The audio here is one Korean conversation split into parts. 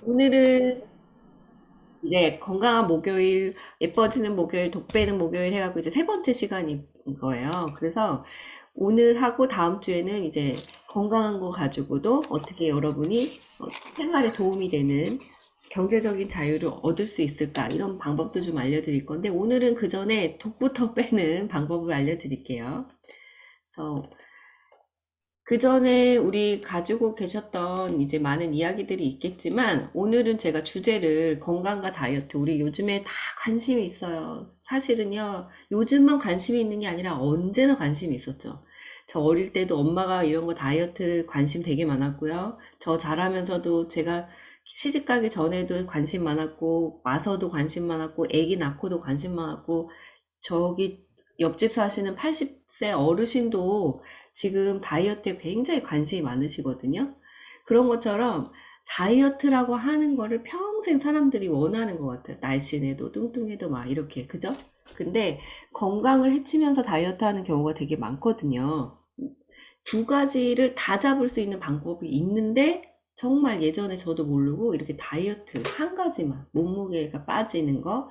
오늘은 이제 건강한 목요일, 예뻐지는 목요일, 독 빼는 목요일 해갖고 이제 세 번째 시간인 거예요. 그래서 오늘 하고 다음 주에는 이제 건강한 거 가지고도 어떻게 여러분이 생활에 도움이 되는 경제적인 자유를 얻을 수 있을까? 이런 방법도 좀 알려드릴 건데 오늘은 그 전에 독부터 빼는 방법을 알려드릴게요. 그래서 그 전에 우리 가지고 계셨던 이제 많은 이야기들이 있겠지만, 오늘은 제가 주제를 건강과 다이어트, 우리 요즘에 다 관심이 있어요. 사실은요, 요즘만 관심이 있는 게 아니라 언제나 관심이 있었죠. 저 어릴 때도 엄마가 이런 거 다이어트 관심 되게 많았고요. 저 자라면서도 제가 시집 가기 전에도 관심 많았고, 와서도 관심 많았고, 아기 낳고도 관심 많았고, 저기 옆집 사시는 80세 어르신도 지금 다이어트에 굉장히 관심이 많으시거든요. 그런 것처럼 다이어트라고 하는 거를 평생 사람들이 원하는 것 같아요. 날씬해도 뚱뚱해도 막 이렇게, 그죠? 근데 건강을 해치면서 다이어트 하는 경우가 되게 많거든요. 두 가지를 다 잡을 수 있는 방법이 있는데 정말 예전에 저도 모르고 이렇게 다이어트 한 가지만 몸무게가 빠지는 거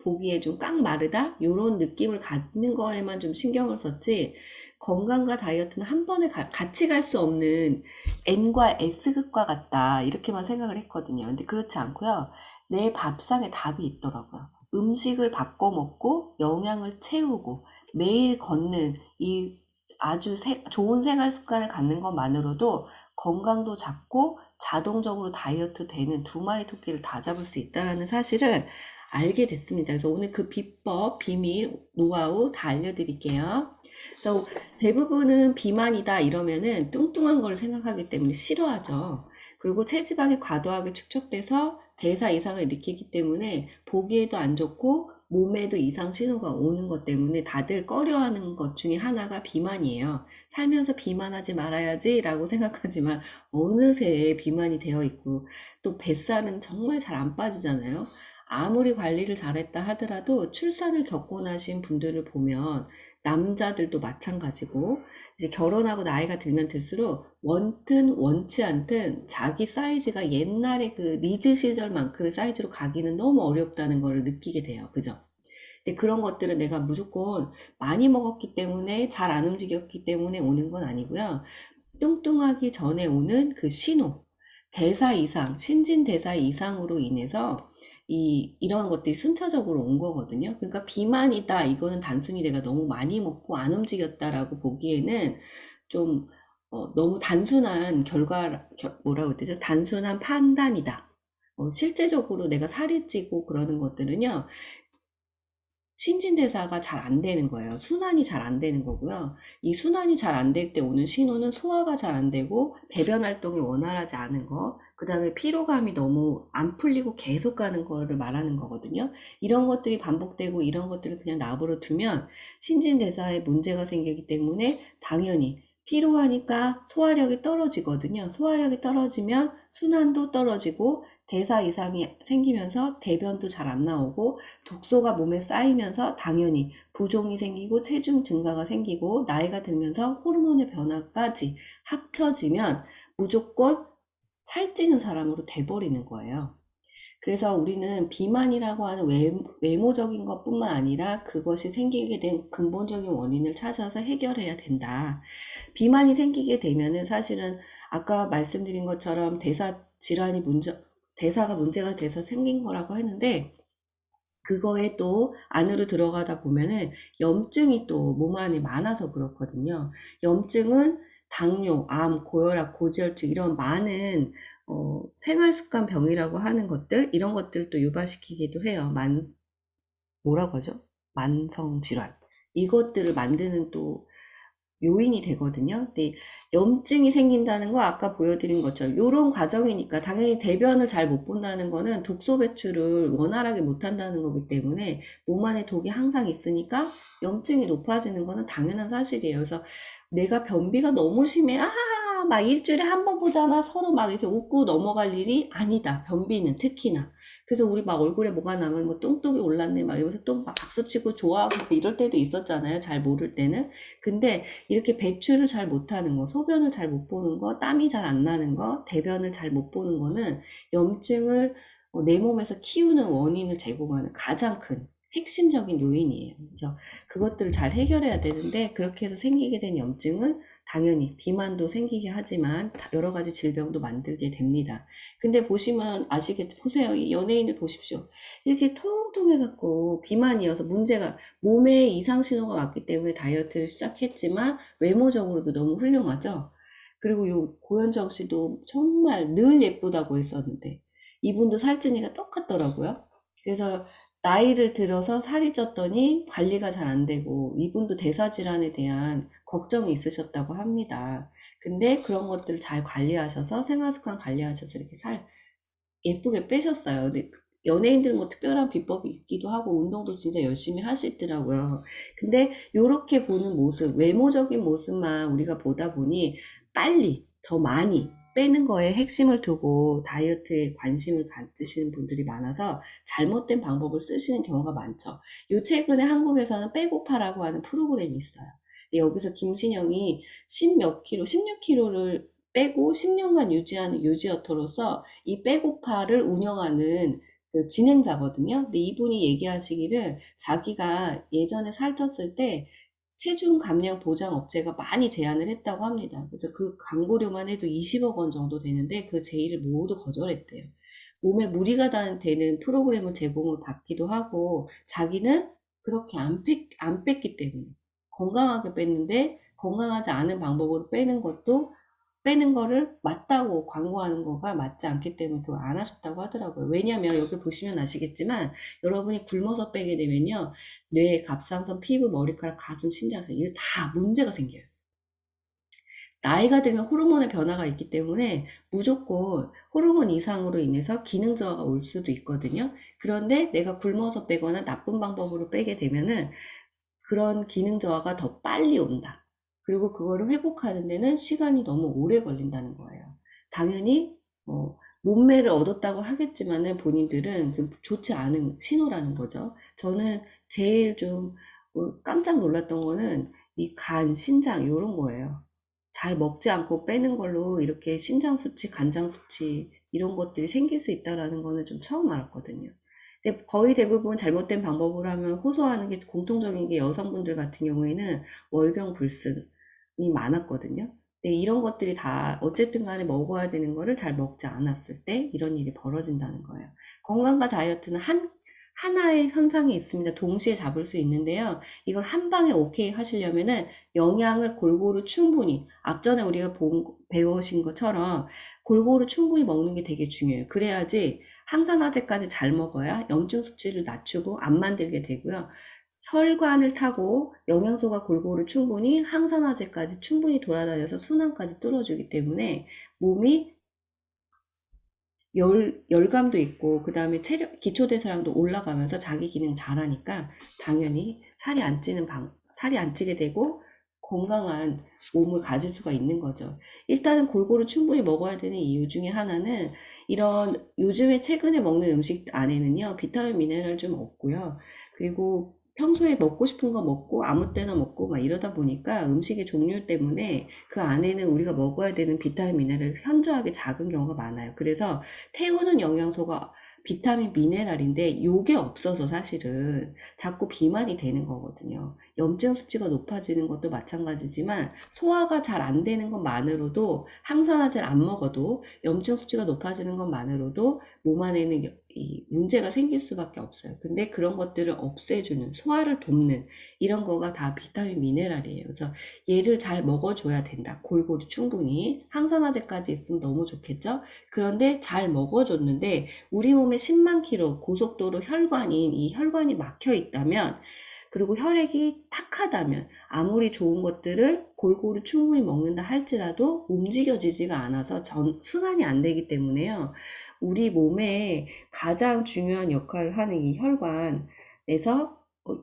보기에 좀 깡 마르다 요런 느낌을 갖는 거에만 좀 신경을 썼지 건강과 다이어트는 한 번에 같이 갈 수 없는 N과 S극과 같다 이렇게만 생각을 했거든요. 근데 그렇지 않고요. 내 밥상에 답이 있더라고요. 음식을 바꿔 먹고 영양을 채우고 매일 걷는 이 아주 좋은 생활 습관을 갖는 것만으로도 건강도 잡고 자동적으로 다이어트 되는 두 마리 토끼를 다 잡을 수 있다는 사실을 알게 됐습니다. 그래서 오늘 그 비법, 비밀, 노하우 다 알려드릴게요. 그래서 대부분은 비만이다 이러면은 뚱뚱한 걸 생각하기 때문에 싫어하죠. 그리고 체지방이 과도하게 축적돼서 대사 이상을 일으키기 때문에 보기에도 안 좋고 몸에도 이상 신호가 오는 것 때문에 다들 꺼려하는 것 중에 하나가 비만이에요. 살면서 비만하지 말아야지 라고 생각하지만 어느새 비만이 되어 있고 또 뱃살은 정말 잘 안 빠지잖아요. 아무리 관리를 잘했다 하더라도 출산을 겪고 나신 분들을 보면 남자들도 마찬가지고 이제 결혼하고 나이가 들면 들수록 원든 원치 않든 자기 사이즈가 옛날에 그 리즈 시절만큼의 사이즈로 가기는 너무 어렵다는 걸 느끼게 돼요. 그죠? 근데 그런 것들은 내가 무조건 많이 먹었기 때문에 잘 안 움직였기 때문에 오는 건 아니고요. 뚱뚱하기 전에 오는 그 신호, 대사 이상, 신진대사 이상으로 인해서 이런 것들이 순차적으로 온 거거든요. 그러니까 비만이다. 이거는 단순히 내가 너무 많이 먹고 안 움직였다라고 보기에는 좀 너무 단순한 뭐라고 해야 되죠? 단순한 판단이다. 실제적으로 내가 살이 찌고 그러는 것들은요. 신진대사가 잘 안 되는 거예요. 순환이 잘 안 되는 거고요. 이 순환이 잘 안 될 때 오는 신호는 소화가 잘 안 되고 배변 활동이 원활하지 않은 거, 그 다음에 피로감이 너무 안 풀리고 계속 가는 거를 말하는 거거든요. 이런 것들이 반복되고 이런 것들을 그냥 납으로 두면 신진대사에 문제가 생기기 때문에 당연히 피로하니까 소화력이 떨어지거든요. 소화력이 떨어지면 순환도 떨어지고 대사 이상이 생기면서 대변도 잘 안 나오고 독소가 몸에 쌓이면서 당연히 부종이 생기고 체중 증가가 생기고 나이가 들면서 호르몬의 변화까지 합쳐지면 무조건 살찌는 사람으로 돼버리는 거예요. 그래서 우리는 비만이라고 하는 외모적인 것뿐만 아니라 그것이 생기게 된 근본적인 원인을 찾아서 해결해야 된다. 비만이 생기게 되면은 사실은 아까 말씀드린 것처럼 대사가 문제가 돼서 생긴 거라고 했는데 그거에 또 안으로 들어가다 보면은 염증이 또 몸 안에 많아서 그렇거든요. 염증은 당뇨, 암, 고혈압, 고지혈증 이런 많은 생활 습관 병이라고 하는 것들 이런 것들도 유발시키기도 해요. 뭐라고 하죠? 만성 질환. 이것들을 만드는 또 요인이 되거든요. 근데 염증이 생긴다는 거 아까 보여드린 것처럼 이런 과정이니까 당연히 대변을 잘 못 본다는 거는 독소 배출을 원활하게 못 한다는 거기 때문에 몸 안에 독이 항상 있으니까 염증이 높아지는 거는 당연한 사실이에요. 그래서 내가 변비가 너무 심해. 막 일주일에 한 번 보잖아. 서로 막 이렇게 웃고 넘어갈 일이 아니다. 변비는 특히나. 그래서 우리 막 얼굴에 뭐가 나면 뭐 똥똥이 올랐네 막 이러면서 또 막 박수치고 좋아하고 이럴 때도 있었잖아요. 잘 모를 때는. 근데 이렇게 배출을 잘 못하는 거, 소변을 잘 못 보는 거, 땀이 잘 안 나는 거, 대변을 잘 못 보는 거는 염증을 내 몸에서 키우는 원인을 제공하는 가장 큰 핵심적인 요인이에요. 그래서 그것들을 잘 해결해야 되는데 그렇게 해서 생기게 된 염증은 당연히 비만도 생기게 하지만 여러 가지 질병도 만들게 됩니다. 근데 보시면 아시겠죠? 보세요. 이 연예인을 보십시오. 이렇게 통통해갖고 비만이어서 문제가 몸에 이상 신호가 왔기 때문에 다이어트를 시작했지만 외모적으로도 너무 훌륭하죠? 그리고 요 고현정 씨도 정말 늘 예쁘다고 했었는데 이분도 살찌니까 똑같더라고요. 그래서 나이를 들어서 살이 쪘더니 관리가 잘 안 되고 이분도 대사질환에 대한 걱정이 있으셨다고 합니다. 근데 그런 것들을 잘 관리하셔서 생활습관 관리하셔서 이렇게 살 예쁘게 빼셨어요. 근데 연예인들 뭐 특별한 비법이 있기도 하고 운동도 진짜 열심히 하시더라고요. 근데 요렇게 보는 모습, 외모적인 모습만 우리가 보다 보니 빨리 더 많이 빼는 거에 핵심을 두고 다이어트에 관심을 가지시는 분들이 많아서 잘못된 방법을 쓰시는 경우가 많죠. 요 최근에 한국에서는 빼고파라고 하는 프로그램이 있어요. 여기서 김신영이 10몇 킬로, 16킬로를 빼고 10년간 유지하는 유지어터로서 이 빼고파를 운영하는 그 진행자거든요. 근데 이분이 얘기하시기를 자기가 예전에 살쪘을 때 체중 감량 보장 업체가 많이 제안을 했다고 합니다. 그래서 그 광고료만 해도 20억 원 정도 되는데 그 제의를 모두 거절했대요. 몸에 무리가 되는 프로그램을 제공을 받기도 하고 자기는 그렇게 안 뺐기 때문에 건강하게 뺐는데 건강하지 않은 방법으로 빼는 거를 맞다고 광고하는 거가 맞지 않기 때문에 그걸 안 하셨다고 하더라고요. 왜냐면 여기 보시면 아시겠지만 여러분이 굶어서 빼게 되면요. 뇌, 갑상선, 피부, 머리카락, 가슴, 심장성 이게 다 문제가 생겨요. 나이가 들면 호르몬의 변화가 있기 때문에 무조건 호르몬 이상으로 인해서 기능 저하가 올 수도 있거든요. 그런데 내가 굶어서 빼거나 나쁜 방법으로 빼게 되면은 그런 기능 저하가 더 빨리 온다. 그리고 그거를 회복하는 데는 시간이 너무 오래 걸린다는 거예요. 당연히 몸매를 얻었다고 하겠지만은 본인들은 좋지 않은 신호라는 거죠. 저는 제일 좀 깜짝 놀랐던 거는 이 간, 신장 이런 거예요. 잘 먹지 않고 빼는 걸로 이렇게 신장 수치, 간장 수치 이런 것들이 생길 수 있다라는 거는 좀 처음 알았거든요. 근데 거의 대부분 잘못된 방법으로 하면 호소하는 게 공통적인 게 여성분들 같은 경우에는 월경불순이 많았거든요. 근데 이런 것들이 다 어쨌든 간에 먹어야 되는 거를 잘 먹지 않았을 때 이런 일이 벌어진다는 거예요. 건강과 다이어트는 하나의 현상이 있습니다. 동시에 잡을 수 있는데요. 이걸 한 방에 오케이 하시려면은 영양을 골고루 충분히, 앞전에 우리가 배우신 것처럼 골고루 충분히 먹는 게 되게 중요해요. 그래야지 항산화제까지 잘 먹어야 염증 수치를 낮추고 안 만들게 되고요. 혈관을 타고 영양소가 골고루 충분히 항산화제까지 충분히 돌아다녀서 순환까지 뚫어주기 때문에 몸이 열감도 있고, 그 다음에 기초대사량도 올라가면서 자기 기능 잘하니까 당연히 살이 안 찌게 되고 건강한 몸을 가질 수가 있는 거죠. 일단은 골고루 충분히 먹어야 되는 이유 중에 하나는 이런 요즘에 최근에 먹는 음식 안에는요, 비타민 미네랄 좀 없고요. 그리고 평소에 먹고 싶은 거 먹고 아무 때나 먹고 막 이러다 보니까 음식의 종류 때문에 그 안에는 우리가 먹어야 되는 비타민 미네랄이 현저하게 작은 경우가 많아요. 그래서 태우는 영양소가 비타민 미네랄인데 요게 없어서 사실은 자꾸 비만이 되는 거거든요. 염증 수치가 높아지는 것도 마찬가지지만 소화가 잘 안 되는 것만으로도 항산화제를 안 먹어도 염증 수치가 높아지는 것만으로도 몸 안에는 이 문제가 생길 수밖에 없어요. 근데 그런 것들을 없애주는 소화를 돕는 이런 거가 다 비타민 미네랄이에요. 그래서 얘를 잘 먹어줘야 된다. 골고루 충분히 항산화제까지 있으면 너무 좋겠죠. 그런데 잘 먹어줬는데 우리 몸에 10만 킬로 고속도로 혈관인 이 혈관이 막혀 있다면 그리고 혈액이 탁하다면 아무리 좋은 것들을 골고루 충분히 먹는다 할지라도 움직여지지가 않아서 순환이 안 되기 때문에요. 우리 몸에 가장 중요한 역할을 하는 이 혈관에서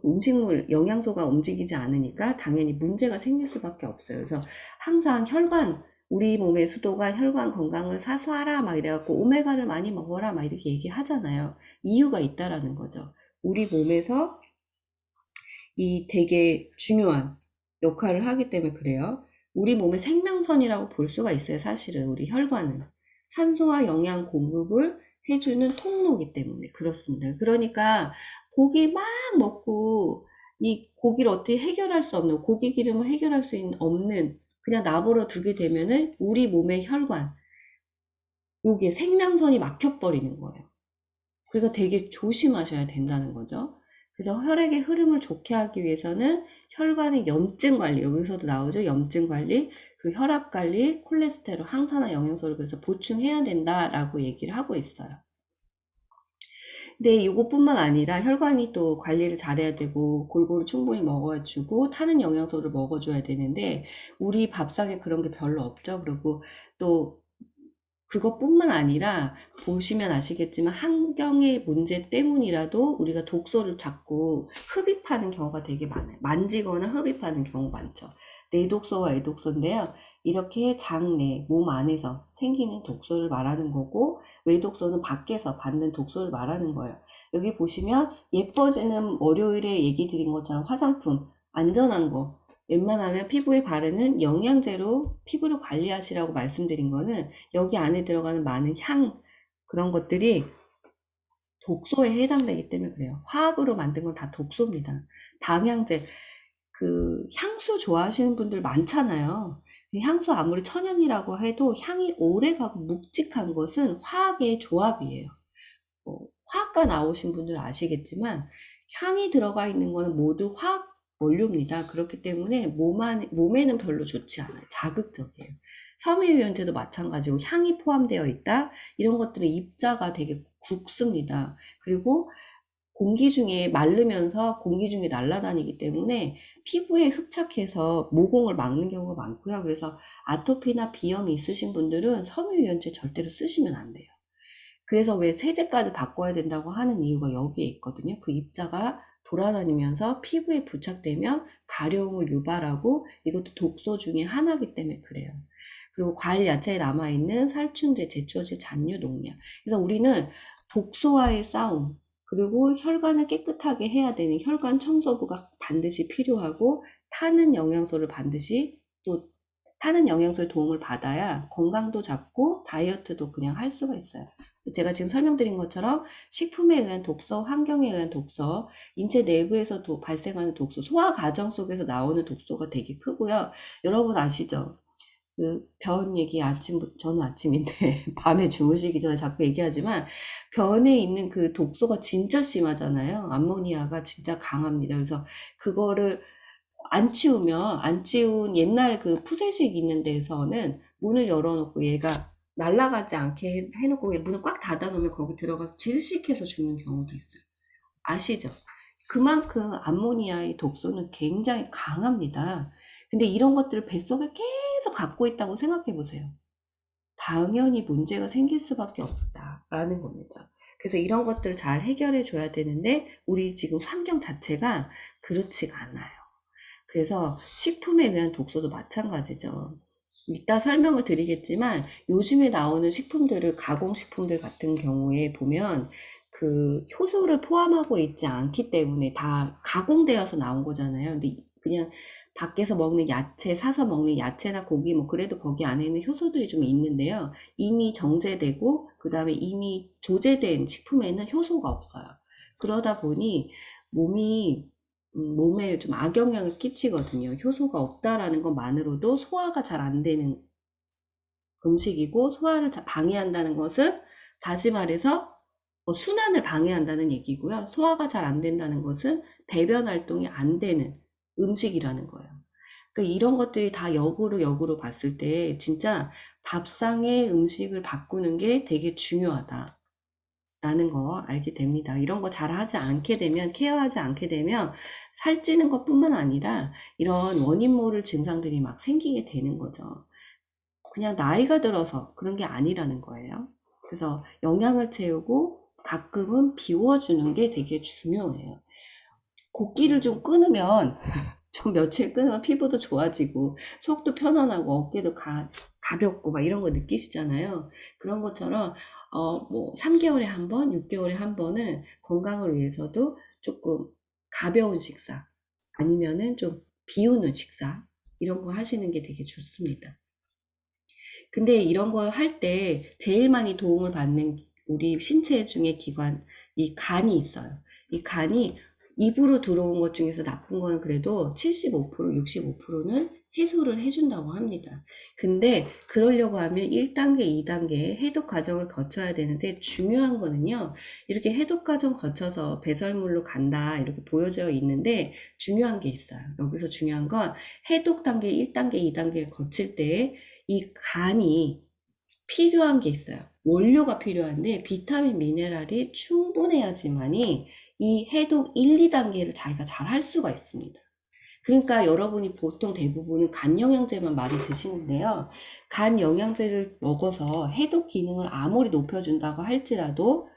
음식물, 영양소가 움직이지 않으니까 당연히 문제가 생길 수밖에 없어요. 그래서 항상 혈관 우리 몸의 수도가 혈관 건강을 사수하라 막 이래갖고 오메가를 많이 먹어라 막 이렇게 얘기하잖아요. 이유가 있다라는 거죠. 우리 몸에서 이 되게 중요한 역할을 하기 때문에 그래요. 우리 몸의 생명선이라고 볼 수가 있어요. 사실은 우리 혈관은 산소와 영양 공급을 해주는 통로이기 때문에 그렇습니다. 그러니까 고기 막 먹고 이 고기를 어떻게 해결할 수 없는 고기 기름을 해결할 수 없는 그냥 나버려 두게 되면은 우리 몸의 혈관 여기에 생명선이 막혀버리는 거예요. 그러니까 되게 조심하셔야 된다는 거죠. 그래서 혈액의 흐름을 좋게 하기 위해서는 혈관의 염증 관리, 여기서도 나오죠. 염증 관리, 그리고 혈압 관리, 콜레스테롤, 항산화 영양소를 그래서 보충해야 된다라고 얘기를 하고 있어요. 근데 이것뿐만 아니라 혈관이 또 관리를 잘해야 되고 골고루 충분히 먹어주고 타는 영양소를 먹어줘야 되는데 우리 밥상에 그런 게 별로 없죠. 그리고 또 그것뿐만 아니라 보시면 아시겠지만 환경의 문제 때문이라도 우리가 독소를 자꾸 흡입하는 경우가 되게 많아요. 만지거나 흡입하는 경우 많죠. 내독소와 외독소인데요. 이렇게 장내, 몸 안에서 생기는 독소를 말하는 거고 외독소는 밖에서 받는 독소를 말하는 거예요. 여기 보시면 예뻐지는 월요일에 얘기 드린 것처럼 화장품, 안전한 거, 웬만하면 피부에 바르는 영양제로 피부를 관리하시라고 말씀드린 거는 여기 안에 들어가는 많은 향 그런 것들이 독소에 해당되기 때문에 그래요. 화학으로 만든 건 다 독소입니다. 방향제 그 향수 좋아하시는 분들 많잖아요. 향수 아무리 천연이라고 해도 향이 오래가고 묵직한 것은 화학의 조합이에요. 화학과 나오신 분들 아시겠지만 향이 들어가 있는 거는 모두 화학 원료입니다. 그렇기 때문에 몸에는 별로 좋지 않아요. 자극적이에요. 섬유유연제도 마찬가지고 향이 포함되어 있다. 이런 것들은 입자가 되게 굵습니다. 그리고 공기 중에 마르면서 공기 중에 날아다니기 때문에 피부에 흡착해서 모공을 막는 경우가 많고요. 그래서 아토피나 비염이 있으신 분들은 섬유유연제 절대로 쓰시면 안 돼요. 그래서 왜 세제까지 바꿔야 된다고 하는 이유가 여기에 있거든요. 그 입자가 돌아다니면서 피부에 부착되면 가려움을 유발하고 이것도 독소 중에 하나이기 때문에 그래요. 그리고 과일 야채에 남아있는 살충제, 제초제, 잔류, 농약. 그래서 우리는 독소와의 싸움, 그리고 혈관을 깨끗하게 해야 되는 혈관 청소부가 반드시 필요하고 타는 영양소를 반드시 또 타는 영양소의 도움을 받아야 건강도 잡고 다이어트도 그냥 할 수가 있어요. 제가 지금 설명드린 것처럼 식품에 의한 독소, 환경에 의한 독소, 인체 내부에서도 발생하는 독소, 소화 과정 속에서 나오는 독소가 되게 크고요. 여러분 아시죠? 그 변 얘기 저는 아침인데 밤에 주무시기 전에 자꾸 얘기하지만 변에 있는 그 독소가 진짜 심하잖아요. 암모니아가 진짜 강합니다. 그래서 그거를 안 치우면 안 치운 옛날 그 푸세식 있는 데서는 문을 열어놓고 얘가 날아가지 않게 해놓고 문을 꽉 닫아놓으면 거기 들어가서 질식해서 죽는 경우도 있어요. 아시죠? 그만큼 암모니아의 독소는 굉장히 강합니다. 근데 이런 것들을 뱃속에 계속 갖고 있다고 생각해 보세요. 당연히 문제가 생길 수밖에 없다라는 겁니다. 그래서 이런 것들을 잘 해결해 줘야 되는데 우리 지금 환경 자체가 그렇지가 않아요. 그래서 식품에 의한 독소도 마찬가지죠. 이따 설명을 드리겠지만 요즘에 나오는 식품들을 가공식품들 같은 경우에 보면 그 효소를 포함하고 있지 않기 때문에 다 가공되어서 나온 거잖아요. 근데 그냥 밖에서 먹는 야채, 사서 먹는 야채나 고기 뭐 그래도 거기 안에는 효소들이 좀 있는데요. 이미 정제되고 그다음에 이미 조제된 식품에는 효소가 없어요. 그러다 보니 몸에 좀 악영향을 끼치거든요. 효소가 없다라는 것만으로도 소화가 잘 안 되는 음식이고 소화를 방해한다는 것은 다시 말해서 순환을 방해한다는 얘기고요. 소화가 잘 안 된다는 것은 배변 활동이 안 되는 음식이라는 거예요. 그러니까 이런 것들이 다 역으로 봤을 때 진짜 밥상의 음식을 바꾸는 게 되게 중요하다. 라는 거 알게 됩니다. 이런 거 잘 하지 않게 되면, 케어하지 않게 되면 살찌는 것뿐만 아니라 이런 원인 모를 증상들이 막 생기게 되는 거죠. 그냥 나이가 들어서 그런 게 아니라는 거예요. 그래서 영양을 채우고 가끔은 비워주는 게 되게 중요해요. 곡기를 좀 끊으면 좀 며칠 끊으면 피부도 좋아지고 속도 편안하고 어깨도 가볍고 막 이런 거 느끼시잖아요. 그런 것처럼 뭐 3개월에 한 번, 6개월에 한 번은 건강을 위해서도 조금 가벼운 식사 아니면은 좀 비우는 식사 이런 거 하시는 게 되게 좋습니다. 근데 이런 거 할 때 제일 많이 도움을 받는 우리 신체 중에 기관, 이 간이 있어요. 이 간이 입으로 들어온 것 중에서 나쁜 거는 그래도 75%, 65%는 해소를 해준다고 합니다. 근데 그러려고 하면 1단계, 2단계 해독 과정을 거쳐야 되는데 중요한 거는요, 이렇게 해독 과정 거쳐서 배설물로 간다, 이렇게 보여져 있는데 중요한 게 있어요. 여기서 중요한 건 해독 단계 1단계, 2단계를 거칠 때 이 간이 필요한 게 있어요. 원료가 필요한데 비타민 미네랄이 충분해야지만이 이 해독 1, 2단계를 자기가 잘 할 수가 있습니다. 그러니까 여러분이 보통 대부분은 간 영양제만 많이 드시는데요. 간 영양제를 먹어서 해독 기능을 아무리 높여준다고 할지라도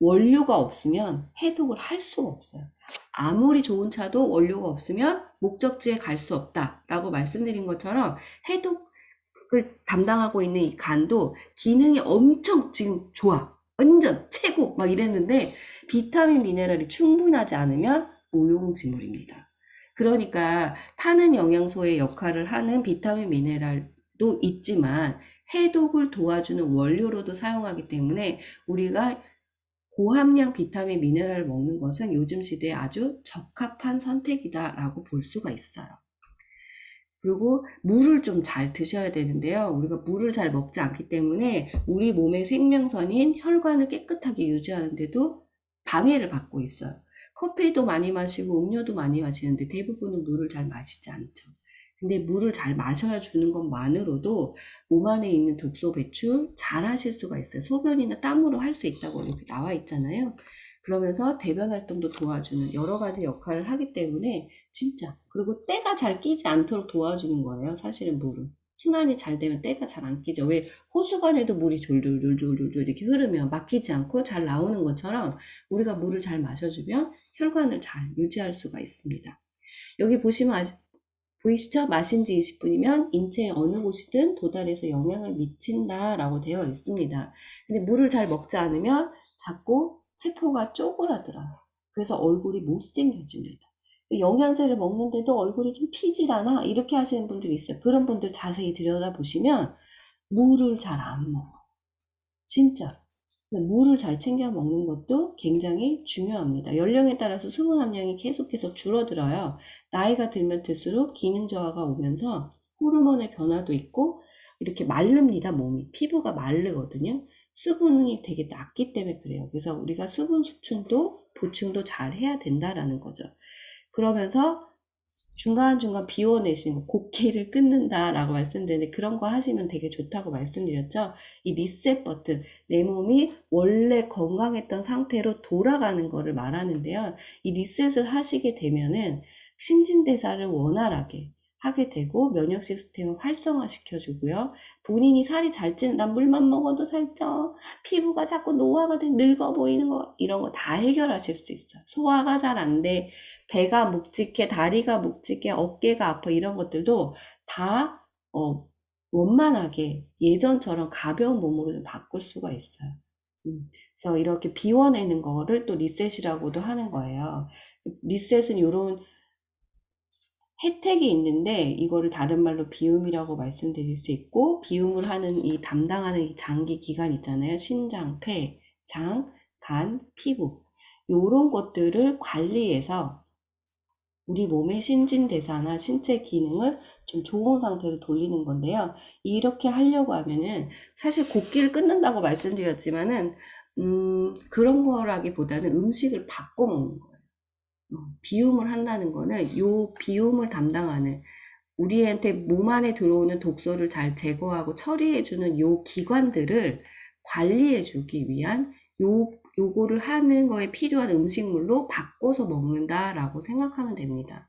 원료가 없으면 해독을 할 수가 없어요. 아무리 좋은 차도 원료가 없으면 목적지에 갈 수 없다라고 말씀드린 것처럼 해독 을 담당하고 있는 이 간도 기능이 엄청 지금 좋아. 완전 최고! 막 이랬는데 비타민 미네랄이 충분하지 않으면 무용지물입니다. 그러니까 타는 영양소의 역할을 하는 비타민 미네랄도 있지만 해독을 도와주는 원료로도 사용하기 때문에 우리가 고함량 비타민 미네랄을 먹는 것은 요즘 시대에 아주 적합한 선택이다라고 볼 수가 있어요. 그리고 물을 좀 잘 드셔야 되는데요. 우리가 물을 잘 먹지 않기 때문에 우리 몸의 생명선인 혈관을 깨끗하게 유지하는데도 방해를 받고 있어요. 커피도 많이 마시고 음료도 많이 마시는데 대부분은 물을 잘 마시지 않죠. 근데 물을 잘 마셔야 주는 것만으로도 몸 안에 있는 독소 배출 잘 하실 수가 있어요. 소변이나 땀으로 할 수 있다고 이렇게 나와 있잖아요. 그러면서 대변 활동도 도와주는 여러 가지 역할을 하기 때문에 진짜. 그리고 때가 잘 끼지 않도록 도와주는 거예요. 사실은 물은. 순환이 잘 되면 때가 잘 안 끼죠. 왜 호수관에도 물이 졸졸졸졸졸 이렇게 흐르면 막히지 않고 잘 나오는 것처럼 우리가 물을 잘 마셔주면 혈관을 잘 유지할 수가 있습니다. 여기 보시면 보이시죠? 마신 지 20분이면 인체의 어느 곳이든 도달해서 영향을 미친다라고 되어 있습니다. 근데 물을 잘 먹지 않으면 자꾸 세포가 쪼그라들어요. 그래서 얼굴이 못생겨집니다. 영양제를 먹는데도 얼굴이 좀 피질 않아? 이렇게 하시는 분들이 있어요. 그런 분들 자세히 들여다보시면 물을 잘 안 먹어. 진짜. 물을 잘 챙겨 먹는 것도 굉장히 중요합니다. 연령에 따라서 수분 함량이 계속해서 줄어들어요. 나이가 들면 들수록 기능 저하가 오면서 호르몬의 변화도 있고 이렇게 마릅니다, 몸이. 피부가 마르거든요. 수분이 되게 낮기 때문에 그래요. 그래서 우리가 수분 수충도 보충도 잘 해야 된다라는 거죠. 그러면서 중간중간 비워내시는 거, 곡기를 끊는다라고 말씀드렸는데 그런 거 하시면 되게 좋다고 말씀드렸죠. 이 리셋 버튼, 내 몸이 원래 건강했던 상태로 돌아가는 거를 말하는데요. 이 리셋을 하시게 되면은 신진대사를 원활하게 하게 되고 면역 시스템을 활성화시켜 주고요. 본인이 살이 잘 찌는, 난 물만 먹어도 살쪄. 피부가 자꾸 노화가 돼 늙어 보이는 거 이런 거 다 해결하실 수 있어요. 소화가 잘 안 돼. 배가 묵직해, 다리가 묵직해, 어깨가 아파 이런 것들도 다 원만하게 예전처럼 가벼운 몸으로 좀 바꿀 수가 있어요. 그래서 이렇게 비워내는 거를 또 리셋이라고도 하는 거예요. 리셋은 이런 혜택이 있는데 이거를 다른 말로 비움이라고 말씀드릴 수 있고 비움을 하는 이 담당하는 이 장기 기관 있잖아요. 신장, 폐, 장, 간, 피부 이런 것들을 관리해서 우리 몸의 신진대사나 신체 기능을 좀 좋은 상태로 돌리는 건데요. 이렇게 하려고 하면은 사실 곡기를 끊는다고 말씀드렸지만은 그런 거라기보다는 음식을 바꿔 먹는 거예요. 비움을 한다는 거는 요 비움을 담당하는 우리한테 몸 안에 들어오는 독소를 잘 제거하고 처리해주는 요 기관들을 관리해주기 위한 요거를 하는 거에 필요한 음식물로 바꿔서 먹는다라고 생각하면 됩니다.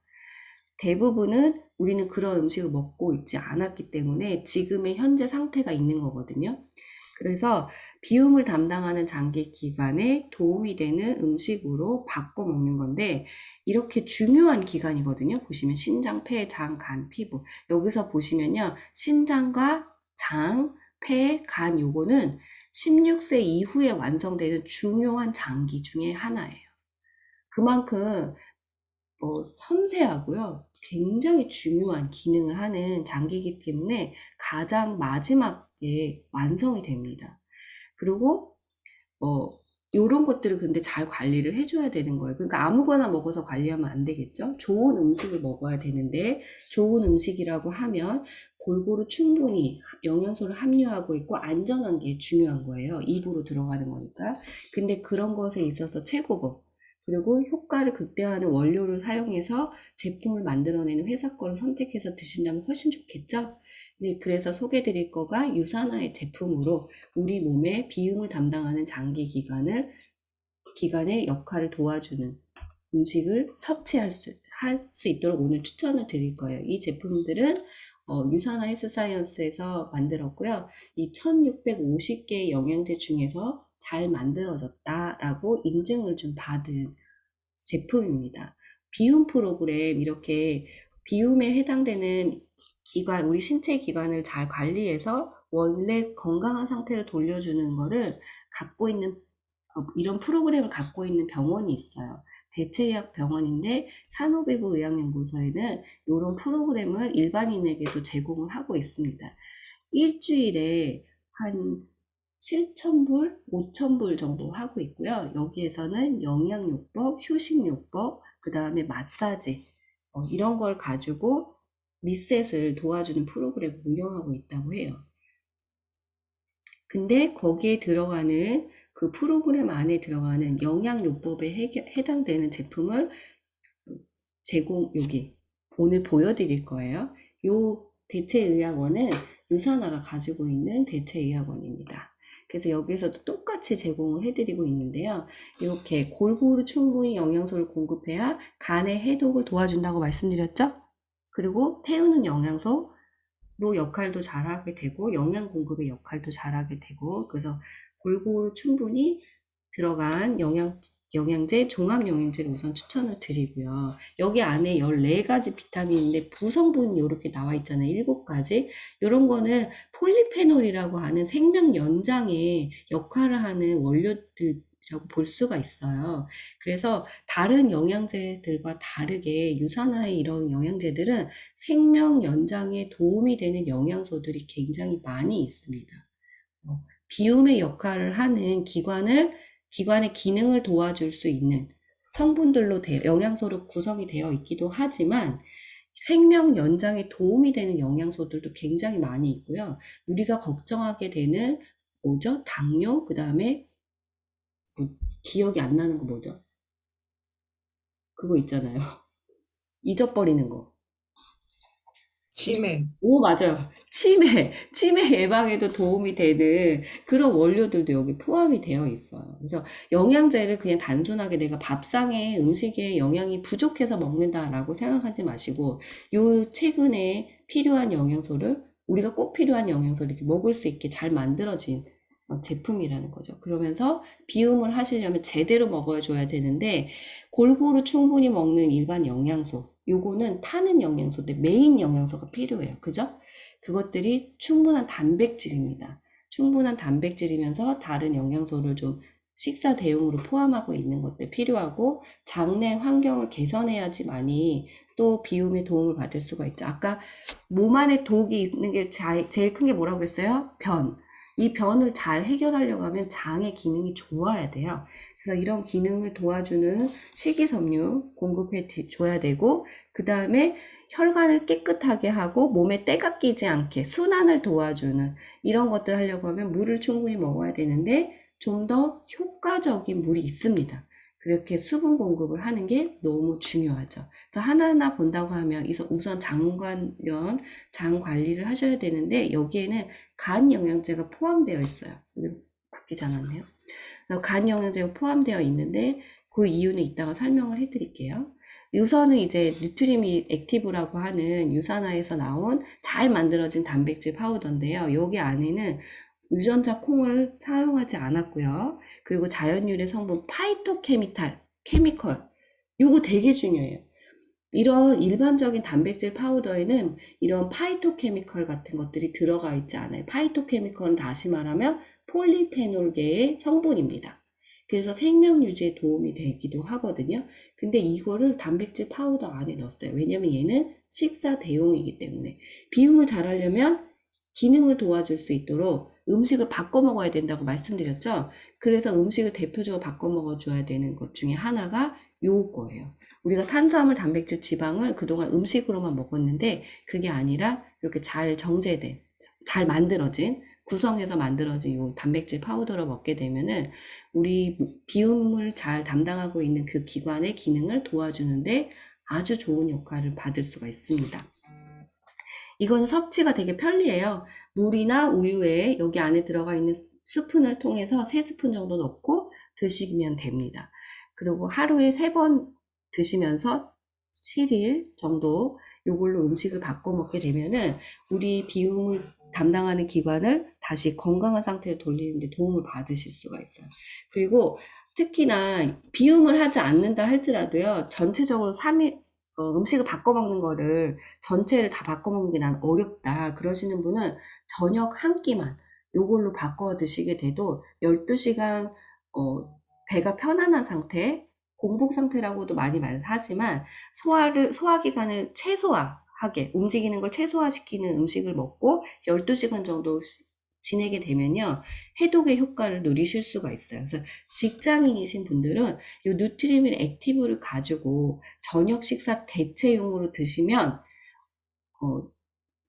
대부분은 우리는 그런 음식을 먹고 있지 않았기 때문에 지금의 현재 상태가 있는 거거든요. 그래서 비움을 담당하는 장기 기관에 도움이 되는 음식으로 바꿔 먹는 건데 이렇게 중요한 기관이거든요. 보시면 신장, 폐, 장, 간, 피부. 여기서 보시면요. 신장과 장, 폐, 간 요거는 16세 이후에 완성되는 중요한 장기 중에 하나예요. 그만큼 섬세하고요. 굉장히 중요한 기능을 하는 장기이기 때문에 가장 마지막에 완성이 됩니다. 그리고 요런 것들을 근데 잘 관리를 해줘야 되는 거예요. 그러니까 아무거나 먹어서 관리하면 안 되겠죠. 좋은 음식을 먹어야 되는데 좋은 음식이라고 하면 골고루 충분히 영양소를 함유하고 있고 안전한 게 중요한 거예요. 입으로 들어가는 거니까. 근데 그런 것에 있어서 최고급 그리고 효과를 극대화하는 원료를 사용해서 제품을 만들어내는 회사 거를 선택해서 드신다면 훨씬 좋겠죠. 네, 그래서 소개드릴 거가 유산화의 제품으로 우리 몸의 비움을 담당하는 장기 기관의 역할을 도와주는 음식을 섭취할 할 수 있도록 오늘 추천을 드릴 거예요. 이 제품들은 유산화 헬스사이언스에서 만들었고요. 이 1650개의 영양제 중에서 잘 만들어졌다라고 인증을 좀 받은 제품입니다. 비움 프로그램 이렇게 비움에 해당되는 기관, 우리 신체 기관을 잘 관리해서 원래 건강한 상태를 돌려주는 거를 갖고 있는 이런 프로그램을 갖고 있는 병원이 있어요. 대체의학 병원인데 산후비부의학연구소에는 이런 프로그램을 일반인에게도 제공을 하고 있습니다. 일주일에 한 7,000불, 5,000불 정도 하고 있고요. 여기에서는 영양요법, 휴식요법, 그 다음에 마사지 이런 걸 가지고 리셋을 도와주는 프로그램을 운영하고 있다고 해요. 근데 거기에 들어가는 그 프로그램 안에 들어가는 영양요법에 해당되는 제품을 여기 오늘 보여드릴 거예요. 요 대체의학원은 유산화가 가지고 있는 대체의학원입니다. 그래서 여기에서도 똑같이 제공을 해드리고 있는데요. 이렇게 골고루 충분히 영양소를 공급해야 간의 해독을 도와준다고 말씀드렸죠? 그리고 태우는 영양소로 역할도 잘하게 되고 영양 공급의 역할도 잘하게 되고 그래서 골고루 충분히 들어간 영양제, 종합영양제를 우선 추천을 드리고요. 여기 안에 14가지 비타민인데 부성분이 이렇게 나와 있잖아요. 7가지. 이런 거는 폴리페놀이라고 하는 생명 연장의 역할을 하는 원료들이라고 볼 수가 있어요. 그래서 다른 영양제들과 다르게 유산화의 이런 영양제들은 생명 연장에 도움이 되는 영양소들이 굉장히 많이 있습니다. 비움의 역할을 하는 기관의 기능을 도와줄 수 있는 성분들로 영양소로 구성이 되어 있기도 하지만 생명 연장에 도움이 되는 영양소들도 굉장히 많이 있고요. 우리가 걱정하게 되는 뭐죠? 당뇨, 그 다음에 기억이 안 나는 거 뭐죠? 그거 있잖아요. 잊어버리는 거. 치매. 오, 맞아요. 치매 예방에도 도움이 되는 그런 원료들도 여기 포함이 되어 있어요. 그래서 영양제를 그냥 단순하게 내가 밥상에 음식에 영양이 부족해서 먹는다라고 생각하지 마시고, 요 최근에 필요한 영양소를, 우리가 꼭 필요한 영양소를 이렇게 먹을 수 있게 잘 만들어진 제품이라는 거죠. 그러면서 비움을 하시려면 제대로 먹어줘야 되는데, 골고루 충분히 먹는 일반 영양소, 요거는 타는 영양소인데 메인 영양소가 필요해요. 그죠? 그것들이 충분한 단백질입니다. 충분한 단백질이면서 다른 영양소를 좀 식사 대용으로 포함하고 있는 것들 필요하고 장내 환경을 개선해야지만이 또 비움에 도움을 받을 수가 있죠. 아까 몸 안에 독이 있는 게 제일 큰 게 뭐라고 했어요? 변. 이 변을 잘 해결하려고 하면 장의 기능이 좋아야 돼요. 그래서 이런 기능을 도와주는 식이섬유 공급해 줘야 되고, 그 다음에 혈관을 깨끗하게 하고 몸에 때가 끼지 않게 순환을 도와주는 이런 것들 하려고 하면 물을 충분히 먹어야 되는데 좀 더 효과적인 물이 있습니다. 그렇게 수분 공급을 하는 게 너무 중요하죠. 그래서 하나하나 본다고 하면 우선 장 관리를 하셔야 되는데 여기에는 간 영양제가 포함되어 있어요. 여기 바뀌지 않았네요. 간 영양제가 포함되어 있는데 그 이유는 이따가 설명을 해드릴게요. 우선은 이제 뉴트리미 액티브라고 하는 유산화에서 나온 잘 만들어진 단백질 파우더인데요. 여기 안에는 유전자 콩을 사용하지 않았고요. 그리고 자연유래 성분 케미컬 요거 되게 중요해요. 이런 일반적인 단백질 파우더에는 이런 파이토케미컬 같은 것들이 들어가 있지 않아요. 파이토케미컬은 다시 말하면 폴리페놀계의 성분입니다. 그래서 생명 유지에 도움이 되기도 하거든요. 근데 이거를 단백질 파우더 안에 넣었어요. 왜냐면 얘는 식사 대용이기 때문에. 비움을 잘 하려면 기능을 도와줄 수 있도록 음식을 바꿔 먹어야 된다고 말씀드렸죠. 그래서 음식을 대표적으로 바꿔 먹어줘야 되는 것 중에 하나가 요거예요. 우리가 탄수화물, 단백질, 지방을 그동안 음식으로만 먹었는데 그게 아니라 이렇게 잘 정제된, 잘 만들어진, 구성해서 만들어진 요 단백질 파우더를 먹게 되면은 우리 비움을 잘 담당하고 있는 그 기관의 기능을 도와주는데 아주 좋은 역할을 받을 수가 있습니다. 이거는 섭취가 되게 편리해요. 물이나 우유에 여기 안에 들어가 있는 스푼을 통해서 3스푼 정도 넣고 드시면 됩니다. 그리고 하루에 3번 드시면서 7일 정도 요걸로 음식을 바꿔 먹게 되면은 우리 비움을 담당하는 기관을 다시 건강한 상태로 돌리는 데 도움을 받으실 수가 있어요. 그리고 특히나 비움을 하지 않는다 할지라도요, 전체적으로 3일, 음식을 바꿔 먹는 거를 전체를 다 바꿔 먹는 게 난 어렵다 그러시는 분은 저녁 한 끼만 요걸로 바꿔 드시게 돼도 12시간 배가 편안한 상태, 공복 상태라고도 많이 말하지만 소화기관을 최소화하게 움직이는 걸 최소화시키는 음식을 먹고 12시간 정도 지내게 되면요, 해독의 효과를 누리실 수가 있어요. 그래서 직장인이신 분들은 요 누트리밀 액티브를 가지고 저녁 식사 대체용으로 드시면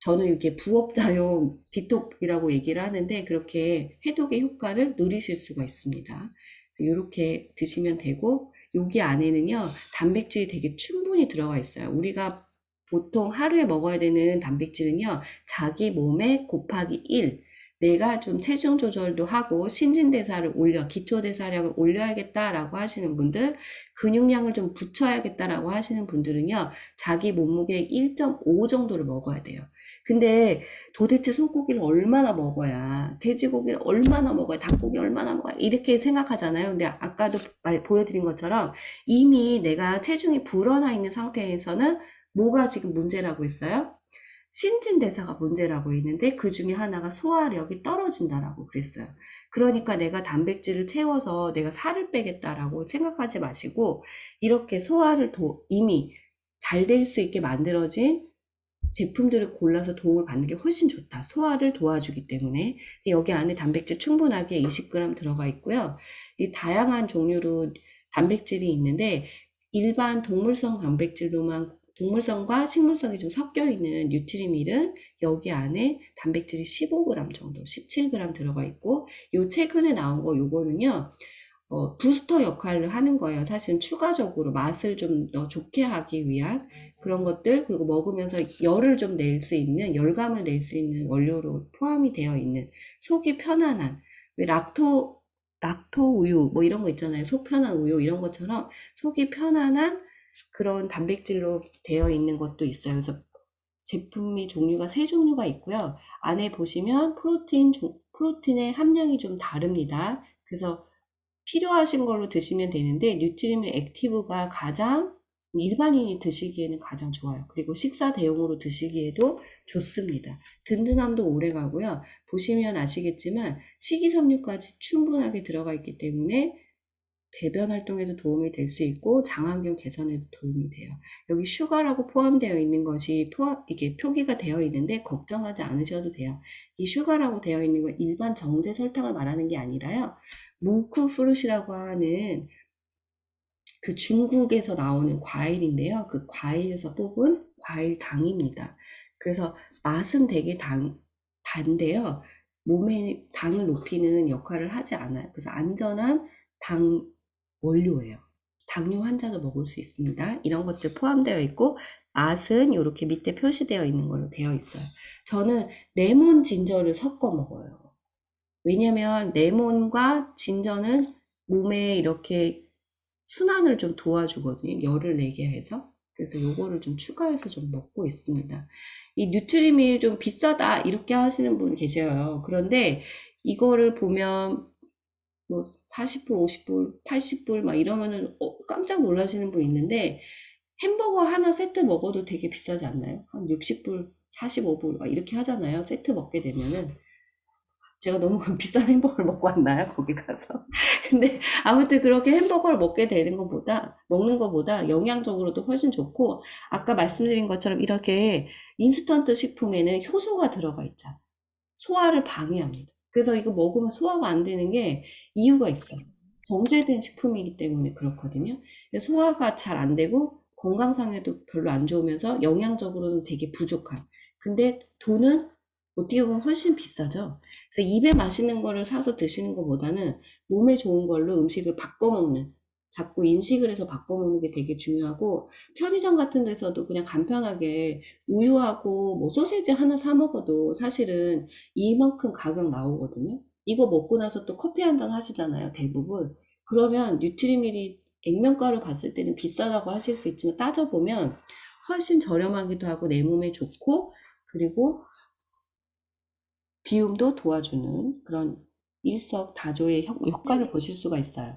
저는 이렇게 부업자용 디톡이라고 얘기를 하는데 그렇게 해독의 효과를 누리실 수가 있습니다. 이렇게 드시면 되고 여기 안에는요, 단백질이 되게 충분히 들어가 있어요. 우리가 보통 하루에 먹어야 되는 단백질은요, 자기 몸에 곱하기 1, 내가 좀 체중 조절도 하고 신진대사를 기초대사량을 올려야겠다라고 하시는 분들, 근육량을 좀 붙여야겠다라고 하시는 분들은요, 자기 몸무게 1.5 정도를 먹어야 돼요. 근데 도대체 소고기를 얼마나 먹어야, 돼지고기를 얼마나 먹어야, 닭고기 얼마나 먹어야, 이렇게 생각하잖아요. 근데 아까도 보여드린 것처럼 이미 내가 체중이 불어나 있는 상태에서는 뭐가 지금 문제라고 했어요? 신진대사가 문제라고 했는데 그 중에 하나가 소화력이 떨어진다라고 그랬어요. 그러니까 내가 단백질을 채워서 내가 살을 빼겠다라고 생각하지 마시고 이렇게 소화를 이미 잘 될 수 있게 만들어진 제품들을 골라서 도움을 받는 게 훨씬 좋다. 소화를 도와주기 때문에. 여기 안에 단백질 충분하게 20g 들어가 있고요. 이 다양한 종류로 단백질이 있는데 일반 동물성과 식물성이 좀 섞여 있는 뉴트리밀은 여기 안에 단백질이 15g 정도, 17g 들어가 있고 요 최근에 나온 거 요거는요. 부스터 역할을 하는 거예요. 사실은 추가적으로 맛을 좀 더 좋게 하기 위한 그런 것들, 그리고 먹으면서 열을 좀 낼 수 있는, 열감을 낼 수 있는 원료로 포함이 되어 있는 속이 편안한, 왜 락토 우유, 뭐 이런 거 있잖아요. 속 편한 우유, 이런 것처럼 속이 편안한 그런 단백질로 되어 있는 것도 있어요. 그래서 제품이 종류가 3종류가 있고요. 안에 보시면 프로틴의 함량이 좀 다릅니다. 그래서 필요하신 걸로 드시면 되는데 뉴트리밀 액티브가 가장 일반인이 드시기에는 가장 좋아요. 그리고 식사 대용으로 드시기에도 좋습니다. 든든함도 오래 가고요. 보시면 아시겠지만 식이섬유까지 충분하게 들어가 있기 때문에 배변 활동에도 도움이 될 수 있고 장안경 개선에도 도움이 돼요. 여기 슈가라고 포함되어 있는 것이 이게 표기가 되어 있는데 걱정하지 않으셔도 돼요. 이 슈가라고 되어 있는 건 일반 정제 설탕을 말하는 게 아니라요. 뭉크 프루시라고 하는 그 중국에서 나오는 과일인데요. 그 과일에서 뽑은 과일당입니다. 그래서 맛은 되게 단데요. 몸에 당을 높이는 역할을 하지 않아요. 그래서 안전한 당 원료예요. 당뇨 환자도 먹을 수 있습니다. 이런 것들 포함되어 있고 맛은 이렇게 밑에 표시되어 있는 걸로 되어 있어요. 저는 레몬 진저를 섞어 먹어요. 왜냐면 레몬과 진저는 몸에 이렇게 순환을 좀 도와주거든요. 열을 내게 해서. 그래서 요거를 좀 추가해서 좀 먹고 있습니다. 이 뉴트리밀 좀 비싸다 이렇게 하시는 분 계셔요. 그런데 이거를 보면 뭐 40불, 50불, 80불 막 이러면은 깜짝 놀라시는 분 있는데 햄버거 하나 세트 먹어도 되게 비싸지 않나요? 한 60불, 45불 막 이렇게 하잖아요. 세트 먹게 되면은. 제가 너무 비싼 햄버거를 먹고 왔나요? 거기 가서. 근데 아무튼 그렇게 햄버거를 먹는 것보다 영양적으로도 훨씬 좋고, 아까 말씀드린 것처럼 이렇게 인스턴트 식품에는 효소가 들어가 있잖아요. 소화를 방해합니다. 그래서 이거 먹으면 소화가 안 되는 게 이유가 있어요. 정제된 식품이기 때문에 그렇거든요. 소화가 잘 안 되고 건강상에도 별로 안 좋으면서 영양적으로는 되게 부족한. 근데 돈은 어떻게 보면 훨씬 비싸죠. 그래서 입에 맛있는 거를 사서 드시는 것보다는 몸에 좋은 걸로 음식을 바꿔 먹는, 자꾸 인식을 해서 바꿔 먹는 게 되게 중요하고, 편의점 같은 데서도 그냥 간편하게 우유하고 뭐 소세지 하나 사 먹어도 사실은 이만큼 가격 나오거든요. 이거 먹고 나서 또 커피 한 잔 하시잖아요, 대부분. 그러면 뉴트리밀이 액면가를 봤을 때는 비싸다고 하실 수 있지만 따져보면 훨씬 저렴하기도 하고 내 몸에 좋고, 그리고 비움도 도와주는 그런 일석다조의 효과를 보실 수가 있어요.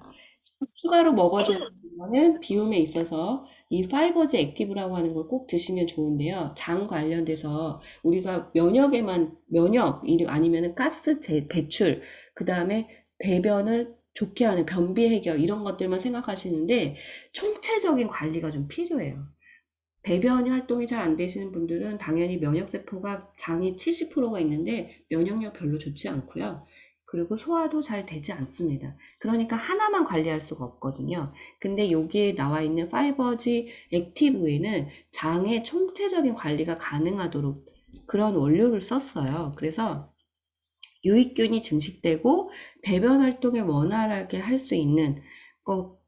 추가로 먹어주는 거는 비움에 있어서 이 파이버즈 액티브라고 하는 걸 꼭 드시면 좋은데요. 장 관련돼서 우리가 아니면은 배출, 그 다음에 배변을 좋게 하는 변비 해결 이런 것들만 생각하시는데 총체적인 관리가 좀 필요해요. 배변 활동이 잘 안 되시는 분들은 당연히 면역세포가 장이 70%가 있는데 면역력 별로 좋지 않고요. 그리고 소화도 잘 되지 않습니다. 그러니까 하나만 관리할 수가 없거든요. 근데 여기에 나와 있는 파이버지 액티브에는 장의 총체적인 관리가 가능하도록 그런 원료를 썼어요. 그래서 유익균이 증식되고 배변 활동을 원활하게 할 수 있는 거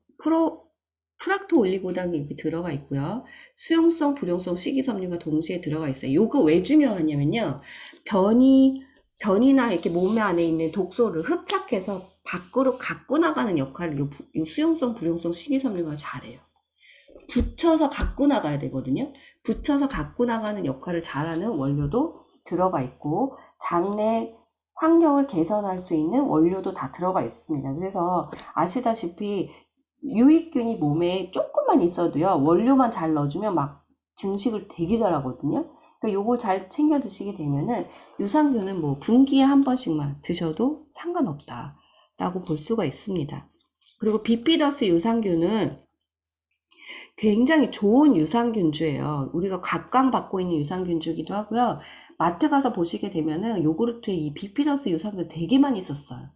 프락토 올리고당이 여기 들어가 있고요. 수용성, 불용성 식이섬유가 동시에 들어가 있어요. 요거 왜 중요하냐면요. 변이나 이렇게 몸 안에 있는 독소를 흡착해서 밖으로 갖고 나가는 역할을 요 수용성, 불용성 식이섬유가 잘해요. 붙여서 갖고 나가야 되거든요. 붙여서 갖고 나가는 역할을 잘하는 원료도 들어가 있고, 장내 환경을 개선할 수 있는 원료도 다 들어가 있습니다. 그래서 아시다시피 유익균이 몸에 조금만 있어도요, 원료만 잘 넣어주면 막 증식을 되게 잘하거든요. 그러니까 요거 잘 챙겨 드시게 되면은 유산균은 뭐 분기에 한 번씩만 드셔도 상관없다라고 볼 수가 있습니다. 그리고 비피더스 유산균은 굉장히 좋은 유산균주예요. 우리가 각광받고 있는 유산균주기도 하고요. 마트 가서 보시게 되면은 요구르트에 이 비피더스 유산균 되게 많이 썼어요.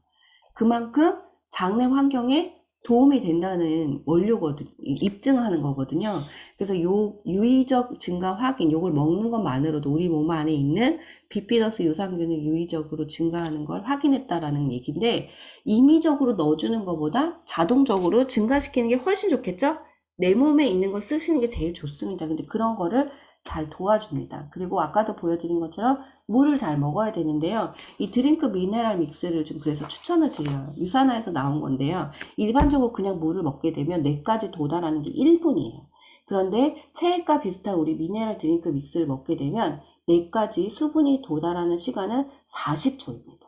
그만큼 장내 환경에 도움이 된다는 원료거든, 입증하는 거거든요. 그래서 요 유의적 증가 확인, 요걸 먹는 것만으로도 우리 몸 안에 있는 비피더스 유산균을 유의적으로 증가하는 걸 확인했다라는 얘기인데, 임의적으로 넣어주는 것보다 자동적으로 증가시키는 게 훨씬 좋겠죠? 내 몸에 있는 걸 쓰시는 게 제일 좋습니다. 근데 그런 거를 잘 도와줍니다. 그리고 아까도 보여드린 것처럼 물을 잘 먹어야 되는데요. 이 드링크 미네랄 믹스를 좀 그래서 추천을 드려요. 유산화에서 나온 건데요. 일반적으로 그냥 물을 먹게 되면 뇌까지 도달하는 게 1분이에요. 그런데 체액과 비슷한 우리 미네랄 드링크 믹스를 먹게 되면 뇌까지 수분이 도달하는 시간은 40초입니다.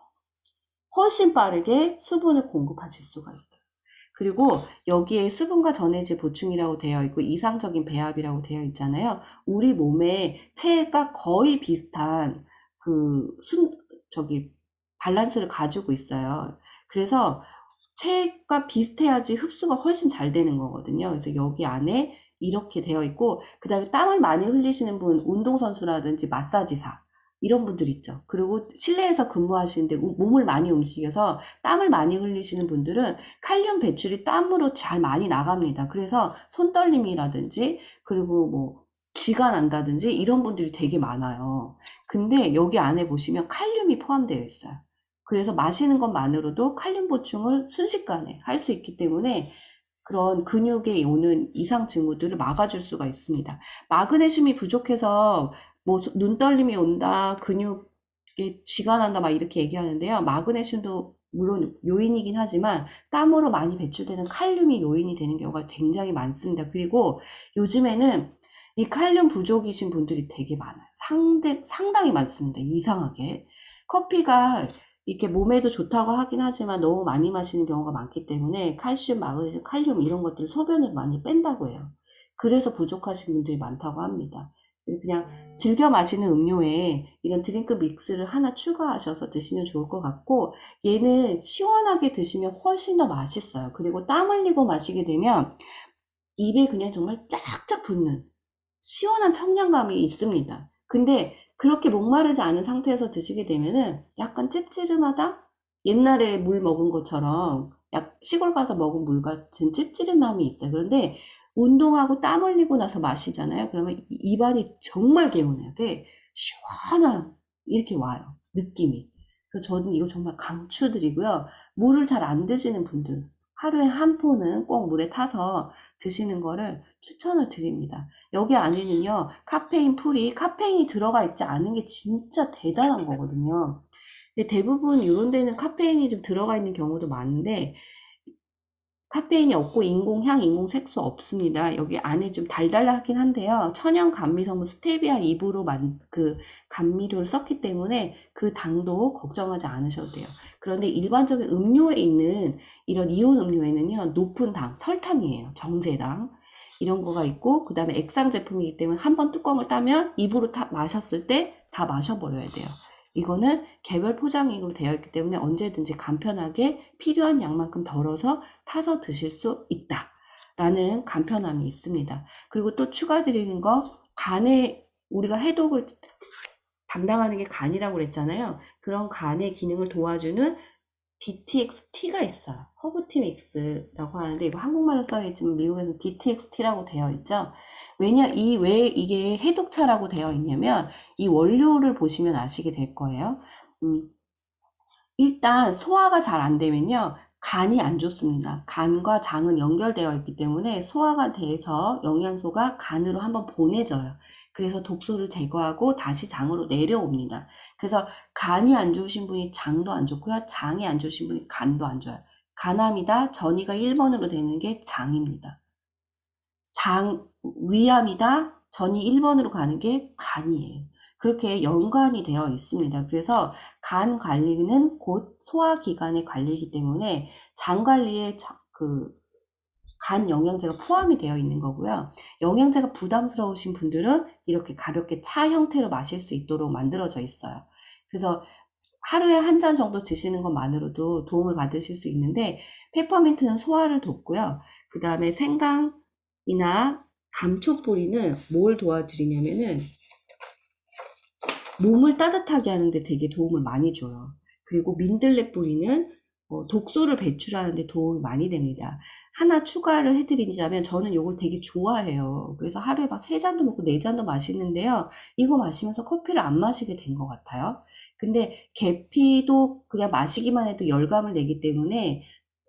훨씬 빠르게 수분을 공급하실 수가 있어요. 그리고 여기에 수분과 전해질 보충이라고 되어 있고 이상적인 배합이라고 되어 있잖아요. 우리 몸의 체가 거의 비슷한 그 밸런스를 가지고 있어요. 그래서 체가 비슷해야지 흡수가 훨씬 잘 되는 거거든요. 그래서 여기 안에 이렇게 되어 있고, 그 다음에 땀을 많이 흘리시는 분, 운동선수라든지 마사지사, 이런 분들 있죠. 그리고 실내에서 근무하시는데 몸을 많이 움직여서 땀을 많이 흘리시는 분들은 칼륨 배출이 땀으로 잘 많이 나갑니다. 그래서 손떨림이라든지 그리고 뭐 쥐가 난다든지 이런 분들이 되게 많아요. 근데 여기 안에 보시면 칼륨이 포함되어 있어요. 그래서 마시는 것만으로도 칼륨 보충을 순식간에 할 수 있기 때문에 그런 근육에 오는 이상 징후들을 막아줄 수가 있습니다. 마그네슘이 부족해서 뭐 눈떨림이 온다, 근육에 쥐가 난다 막 이렇게 얘기하는데요. 마그네슘도 물론 요인이긴 하지만 땀으로 많이 배출되는 칼륨이 요인이 되는 경우가 굉장히 많습니다. 그리고 요즘에는 이 칼륨 부족이신 분들이 되게 많아요. 상당히 많습니다. 이상하게. 커피가 이렇게 몸에도 좋다고 하긴 하지만 너무 많이 마시는 경우가 많기 때문에 칼슘, 마그네슘, 칼륨 이런 것들을 소변으로 많이 뺀다고 해요. 그래서 부족하신 분들이 많다고 합니다. 그냥 즐겨 마시는 음료에 이런 드링크 믹스를 하나 추가하셔서 드시면 좋을 것 같고, 얘는 시원하게 드시면 훨씬 더 맛있어요. 그리고 땀 흘리고 마시게 되면 입에 그냥 정말 쫙쫙 붙는 시원한 청량감이 있습니다. 근데 그렇게 목마르지 않은 상태에서 드시게 되면은 약간 찝찝하다? 옛날에 물 먹은 것처럼 약 시골 가서 먹은 물 같은 찝찝함이 있어요. 그런데 운동하고 땀 흘리고 나서 마시잖아요. 그러면 입안이 정말 개운해요. 되게 시원한 이렇게 와요. 느낌이. 그래서 저는 이거 정말 강추드리고요. 물을 잘 안 드시는 분들 하루에 한 포는 꼭 물에 타서 드시는 거를 추천을 드립니다. 여기 안에는요, 카페인 풀이, 카페인이 들어가 있지 않은 게 진짜 대단한 거거든요. 근데 대부분 이런 데는 카페인이 좀 들어가 있는 경우도 많은데, 카페인이 없고 인공향, 인공색소 없습니다. 여기 안에 좀 달달하긴 한데요. 천연 감미성분 스테비아 2부로 그 감미료를 썼기 때문에 그 당도 걱정하지 않으셔도 돼요. 그런데 일반적인 음료에 있는 이런 이온 음료에는요, 높은 당, 설탕이에요. 정제당. 이런 거가 있고, 그 다음에 액상 제품이기 때문에 한 번 뚜껑을 따면 입으로 마셨을 때 다 마셔버려야 돼요. 이거는 개별 포장액으로 되어 있기 때문에 언제든지 간편하게 필요한 양만큼 덜어서 타서 드실 수 있다. 라는 간편함이 있습니다. 그리고 또 추가드리는 거, 간에 우리가 해독을 담당하는 게 간이라고 그랬잖아요. 그런 간의 기능을 도와주는 DTXT가 있어요. 허브티 믹스라고 하는데 이거 한국말로 써있지만 미국에는 DTXT라고 되어 있죠. 왜 이게 해독차라고 되어 있냐면 이 원료를 보시면 아시게 될 거예요. 음, 일단 소화가 잘 안 되면요. 간이 안 좋습니다. 간과 장은 연결되어 있기 때문에 소화가 돼서 영양소가 간으로 한번 보내져요. 그래서 독소를 제거하고 다시 장으로 내려옵니다. 그래서 간이 안 좋으신 분이 장도 안 좋고요. 장이 안 좋으신 분이 간도 안 좋아요. 간암이다. 전이가 1번으로 되는 게 장입니다. 위암이다. 전이 1번으로 가는 게 간이에요. 그렇게 연관이 되어 있습니다. 그래서 간 관리는 곧 소화기관의 관리이기 때문에 장 관리에 간 영양제가 포함이 되어 있는 거고요. 영양제가 부담스러우신 분들은 이렇게 가볍게 차 형태로 마실 수 있도록 만들어져 있어요. 그래서 하루에 한 잔 정도 드시는 것만으로도 도움을 받으실 수 있는데 페퍼민트는 소화를 돕고요. 그 다음에 생강이나 감초뿌리는 뭘 도와드리냐면은 몸을 따뜻하게 하는데 되게 도움을 많이 줘요. 그리고 민들레 뿌리는 독소를 배출하는 데 도움이 많이 됩니다. 하나 추가를 해드리자면 저는 이걸 되게 좋아해요. 그래서 하루에 막 3잔도 먹고 4잔도 마시는데요. 이거 마시면서 커피를 안 마시게 된 것 같아요. 근데 계피도 그냥 마시기만 해도 열감을 내기 때문에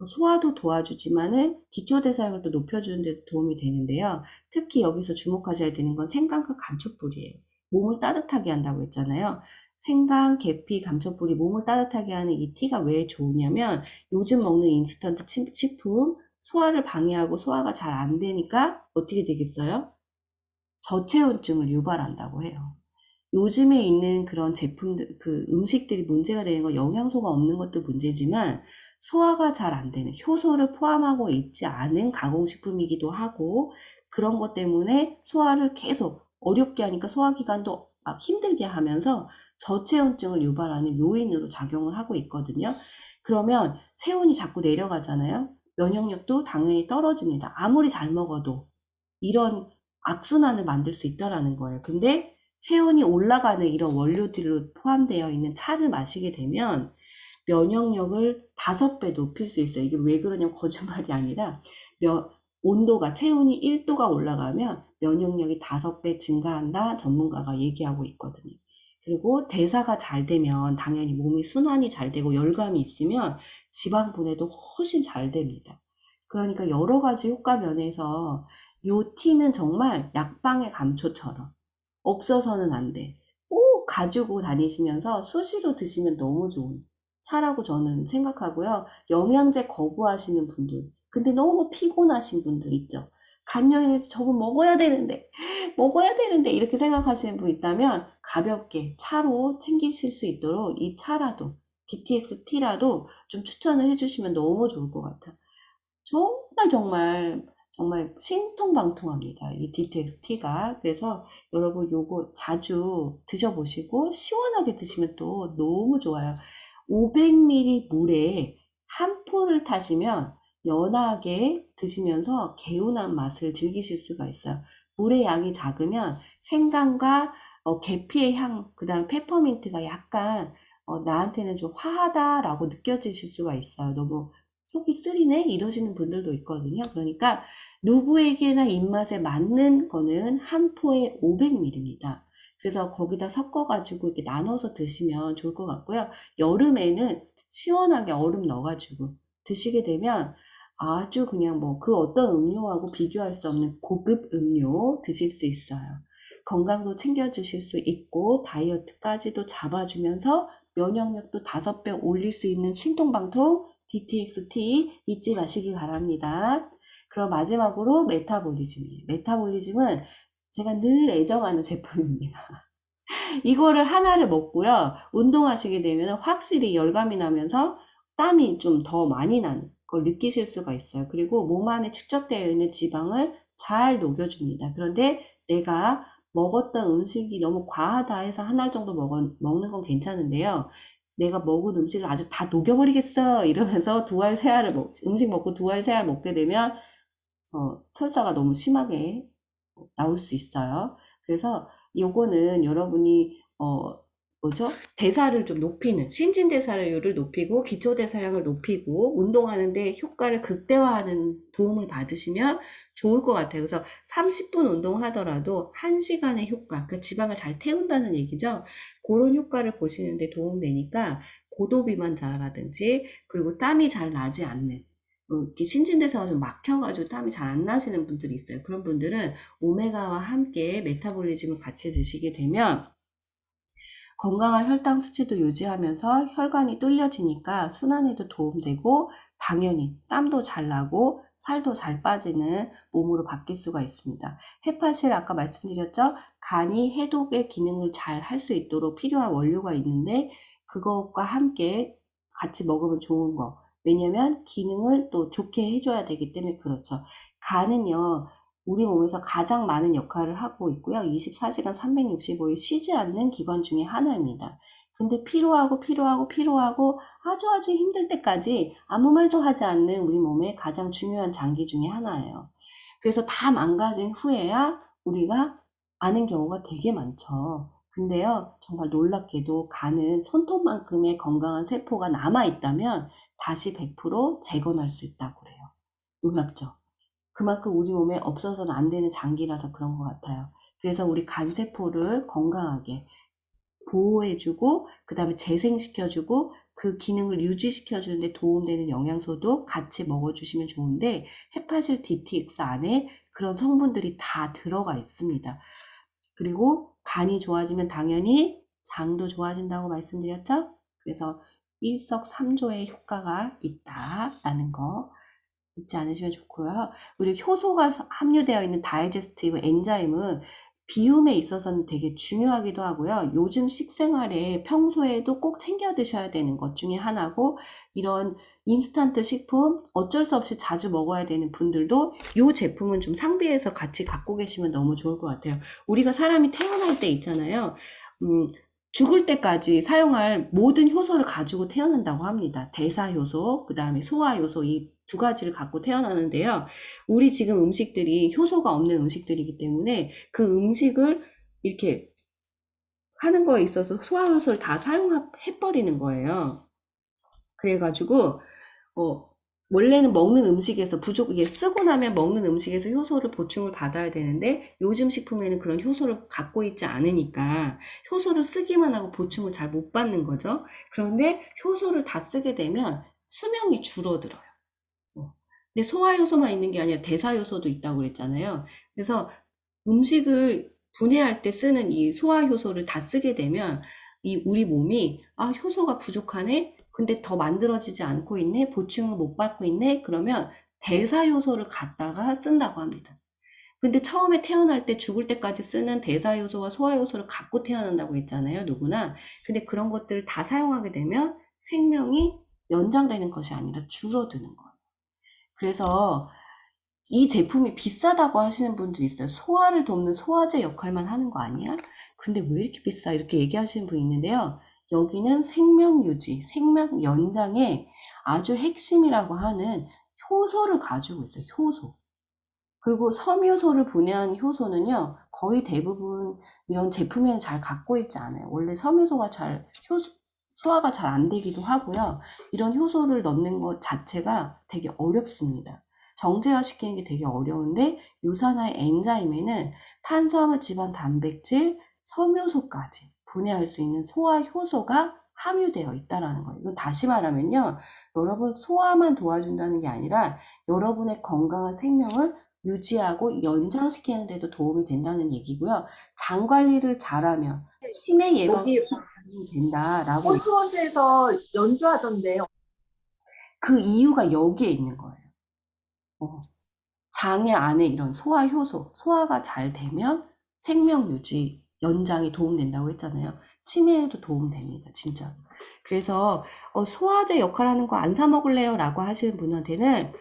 소화도 도와주지만은 기초대사량을 높여주는 데 도움이 되는데요. 특히 여기서 주목하셔야 되는 건 생강과 감초뿌리예요. 몸을 따뜻하게 한다고 했잖아요. 생강, 계피, 감초뿌리 몸을 따뜻하게 하는 이 티가 왜 좋으냐면 요즘 먹는 인스턴트 식품 소화를 방해하고 소화가 잘 안 되니까 어떻게 되겠어요? 저체온증을 유발한다고 해요. 요즘에 있는 그런 제품들, 그 음식들이 문제가 되는 건 영양소가 없는 것도 문제지만 소화가 잘 안 되는 효소를 포함하고 있지 않은 가공식품이기도 하고 그런 것 때문에 소화를 계속 어렵게 하니까 소화기관도 막 힘들게 하면서 저체온증을 유발하는 요인으로 작용을 하고 있거든요. 그러면 체온이 자꾸 내려가잖아요. 면역력도 당연히 떨어집니다. 아무리 잘 먹어도 이런 악순환을 만들 수 있다라는 거예요. 근데 체온이 올라가는 이런 원료들로 포함되어 있는 차를 마시게 되면 면역력을 5배 높일 수 있어요. 이게 왜 그러냐면 거짓말이 아니라 온도가 체온이 1도가 올라가면 면역력이 5배 증가한다 전문가가 얘기하고 있거든요. 그리고 대사가 잘 되면 당연히 몸이 순환이 잘 되고 열감이 있으면 지방 분해도 훨씬 잘 됩니다. 그러니까 여러 가지 효과 면에서 요 티는 정말 약방의 감초처럼 없어서는 안 돼. 꼭 가지고 다니시면서 수시로 드시면 너무 좋은 차라고 저는 생각하고요. 영양제 거부하시는 분들, 근데 너무 피곤하신 분들 있죠. 간 영양제 저거 먹어야 되는데, 먹어야 되는데 이렇게 생각하시는 분 있다면 가볍게 차로 챙기실 수 있도록 이 차라도 DTXT라도 좀 추천을 해주시면 너무 좋을 것 같아요. 정말 정말 정말 신통방통합니다. 이 DTXT가. 그래서 여러분 요거 자주 드셔보시고 시원하게 드시면 또 너무 좋아요. 500ml 물에 한 포를 타시면 연하게 드시면서 개운한 맛을 즐기실 수가 있어요. 물의 양이 작으면 생강과 계피의 향, 그 다음 페퍼민트가 약간 나한테는 좀 화하다라고 느껴지실 수가 있어요. 너무 속이 쓰리네? 이러시는 분들도 있거든요. 그러니까 누구에게나 입맛에 맞는 거는 한 포에 500ml입니다. 그래서 거기다 섞어가지고 이렇게 나눠서 드시면 좋을 것 같고요. 여름에는 시원하게 얼음 넣어가지고 드시게 되면 아주 그냥 뭐 그 어떤 음료하고 비교할 수 없는 고급 음료 드실 수 있어요. 건강도 챙겨주실 수 있고 다이어트까지도 잡아주면서 면역력도 5배 올릴 수 있는 신통방통 DTXT 잊지 마시기 바랍니다. 그럼 마지막으로 메타볼리즘이에요. 메타볼리즘은 제가 늘 애정하는 제품입니다. 이거를 하나를 먹고요. 운동하시게 되면 확실히 열감이 나면서 땀이 좀 더 많이 나는 걸 느끼실 수가 있어요. 그리고 몸 안에 축적되어 있는 지방을 잘 녹여줍니다. 그런데 내가 먹었던 음식이 너무 과하다 해서 한 알 정도 먹는 건 괜찮은데요. 내가 먹은 음식을 아주 다 녹여버리겠어 이러면서 음식 먹고 2알, 3알 먹게 되면 설사가 너무 심하게 나올 수 있어요. 그래서 요거는 여러분이 뭐죠? 대사를 좀 높이는 신진대사율을 높이고 기초대사량을 높이고 운동하는데 효과를 극대화하는 도움을 받으시면 좋을 것 같아요. 그래서 30분 운동하더라도 1시간의 효과, 그 지방을 잘 태운다는 얘기죠. 그런 효과를 보시는데 도움되니까 고도비만자라든지 그리고 땀이 잘 나지 않는 이렇게 신진대사가 좀 막혀가지고 땀이 잘 안 나시는 분들이 있어요. 그런 분들은 오메가와 함께 메타볼리즘을 같이 드시게 되면 건강한 혈당 수치도 유지하면서 혈관이 뚫려지니까 순환에도 도움되고 당연히 땀도 잘 나고 살도 잘 빠지는 몸으로 바뀔 수가 있습니다. 헤파실 아까 말씀드렸죠? 간이 해독의 기능을 잘 할 수 있도록 필요한 원료가 있는데 그것과 함께 같이 먹으면 좋은 거. 왜냐면 기능을 또 좋게 해줘야 되기 때문에 그렇죠. 간은요. 우리 몸에서 가장 많은 역할을 하고 있고요. 24시간 365일 쉬지 않는 기관 중에 하나입니다. 근데 피로하고 아주 힘들 때까지 아무 말도 하지 않는 우리 몸의 가장 중요한 장기 중에 하나예요. 그래서 다 망가진 후에야 우리가 아는 경우가 되게 많죠. 근데요, 정말 놀랍게도 간은 손톱만큼의 건강한 세포가 남아있다면 다시 100% 재건할 수 있다고 그래요. 놀랍죠? 그만큼 우리 몸에 없어서는 안 되는 장기라서 그런 것 같아요. 그래서 우리 간세포를 건강하게 보호해주고, 그 다음에 재생시켜주고, 그 기능을 유지시켜주는데 도움되는 영양소도 같이 먹어주시면 좋은데, 헤파실 DTX 안에 그런 성분들이 다 들어가 있습니다. 그리고 간이 좋아지면 당연히 장도 좋아진다고 말씀드렸죠? 그래서 일석삼조의 효과가 있다라는 거 잊지 않으시면 좋고요. 우리 효소가 함유되어 있는 다이제스티브 엔자임은 비움에 있어서는 되게 중요하기도 하고요. 요즘 식생활에 평소에도 꼭 챙겨 드셔야 되는 것 중에 하나고 이런 인스턴트 식품 어쩔 수 없이 자주 먹어야 되는 분들도 이 제품은 좀 상비해서 같이 갖고 계시면 너무 좋을 것 같아요. 우리가 사람이 태어날 때 있잖아요. 죽을 때까지 사용할 모든 효소를 가지고 태어난다고 합니다. 대사효소, 그 다음에 소화효소 이 2가지를 갖고 태어나는데요. 우리 지금 음식들이 효소가 없는 음식들이기 때문에 그 음식을 이렇게 하는 거에 있어서 소화효소를 다 사용해버리는 거예요. 그래가지고 원래는 먹는 음식에서 이게 쓰고 나면 먹는 음식에서 효소를 보충을 받아야 되는데 요즘 식품에는 그런 효소를 갖고 있지 않으니까 효소를 쓰기만 하고 보충을 잘 못 받는 거죠. 그런데 효소를 다 쓰게 되면 수명이 줄어들어요. 근데 소화효소만 있는 게 아니라 대사효소도 있다고 그랬잖아요. 그래서 음식을 분해할 때 쓰는 이 소화효소를 다 쓰게 되면 이 우리 몸이 효소가 부족하네? 근데 더 만들어지지 않고 있네? 보충을 못 받고 있네? 그러면 대사효소를 갖다가 쓴다고 합니다. 근데 처음에 태어날 때 죽을 때까지 쓰는 대사효소와 소화효소를 갖고 태어난다고 했잖아요, 누구나. 근데 그런 것들을 다 사용하게 되면 생명이 연장되는 것이 아니라 줄어드는 거예요. 그래서 이 제품이 비싸다고 하시는 분도 있어요. 소화를 돕는 소화제 역할만 하는 거 아니야? 근데 왜 이렇게 비싸? 이렇게 얘기하시는 분이 있는데요. 여기는 생명 유지, 생명 연장의 아주 핵심이라고 하는 효소를 가지고 있어요. 효소. 그리고 섬유소를 분해한 효소는요, 거의 대부분 이런 제품에는 잘 갖고 있지 않아요. 원래 섬유소가 소화가 잘 안 되기도 하고요. 이런 효소를 넣는 것 자체가 되게 어렵습니다. 정제화 시키는 게 되게 어려운데, 유산화의 엔자임에는 탄수화물, 지방, 단백질, 섬유소까지 분해할 수 있는 소화 효소가 함유되어 있다는 거예요. 이건 다시 말하면요, 여러분 소화만 도와준다는 게 아니라 여러분의 건강한 생명을 유지하고 연장시키는 데도 도움이 된다는 얘기고요. 장 관리를 잘하면 치매 예방이 여기 된다라고 콘서트에서 연주하던데. 그 이유가 여기에 있는 거예요. 장의 안에 이런 소화 효소, 소화가 잘 되면 생명 유지, 연장이 도움된다고 했잖아요. 치매에도 도움됩니다, 진짜. 그래서 소화제 역할하는 거 안 사 먹을래요? 라고 하시는 분한테는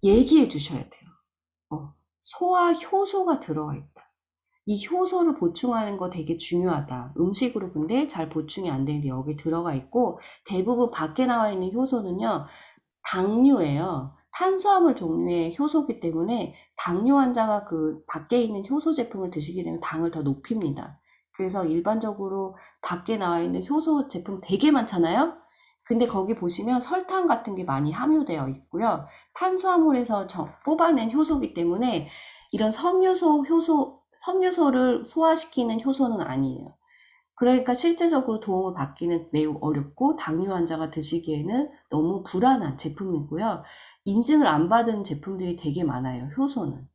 얘기해 주셔야 돼요. 소화 효소가 들어가 있다. 이 효소를 보충하는 거 되게 중요하다. 음식으로 근데 잘 보충이 안 되는데 여기 들어가 있고 대부분 밖에 나와 있는 효소는요. 당류예요. 탄수화물 종류의 효소기 때문에 당뇨 환자가 그 밖에 있는 효소 제품을 드시게 되면 당을 더 높입니다. 그래서 일반적으로 밖에 나와 있는 효소 제품 되게 많잖아요. 근데 거기 보시면 설탕 같은 게 많이 함유되어 있고요. 탄수화물에서 뽑아낸 효소기 때문에 이런 섬유소를 소화시키는 효소는 아니에요. 그러니까 실제적으로 도움을 받기는 매우 어렵고 당뇨 환자가 드시기에는 너무 불안한 제품이고요. 인증을 안 받은 제품들이 되게 많아요. 효소는.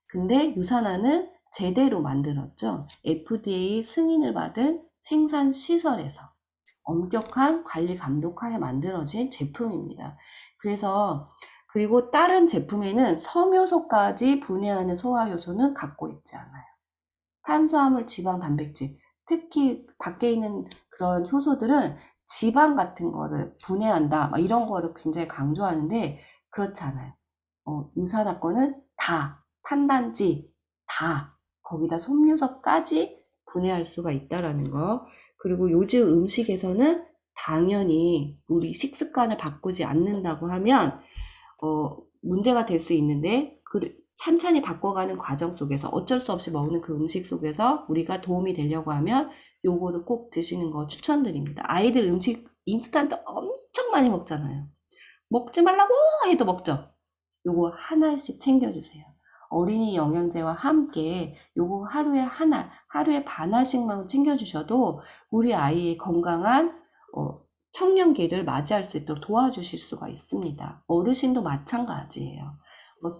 근데 유산화는 제대로 만들었죠. FDA 승인을 받은 생산 시설에서 엄격한 관리 감독하에 만들어진 제품입니다. 그래서 그리고 다른 제품에는 섬유소까지 분해하는 소화효소는 갖고 있지 않아요. 탄수화물, 지방, 단백질, 특히 밖에 있는 그런 효소들은 지방 같은 거를 분해한다, 막 이런 거를 굉장히 강조하는데 그렇지 않아요. 유산화 거는 다, 탄단지, 다, 거기다 섬유소까지 분해할 수가 있다라는 거. 그리고 요즘 음식에서는 당연히 우리 식습관을 바꾸지 않는다고 하면 문제가 될 수 있는데 찬찬히 바꿔가는 과정 속에서 어쩔 수 없이 먹는 그 음식 속에서 우리가 도움이 되려고 하면 요거를 꼭 드시는 거 추천드립니다. 아이들 음식 인스턴트 엄청 많이 먹잖아요. 먹지 말라고 해도 먹죠. 요거 하나씩 챙겨주세요. 어린이 영양제와 함께 요거 하루에 하나, 하루에 반 알씩만 챙겨주셔도 우리 아이의 건강한 청년기를 맞이할 수 있도록 도와주실 수가 있습니다. 어르신도 마찬가지예요. 뭐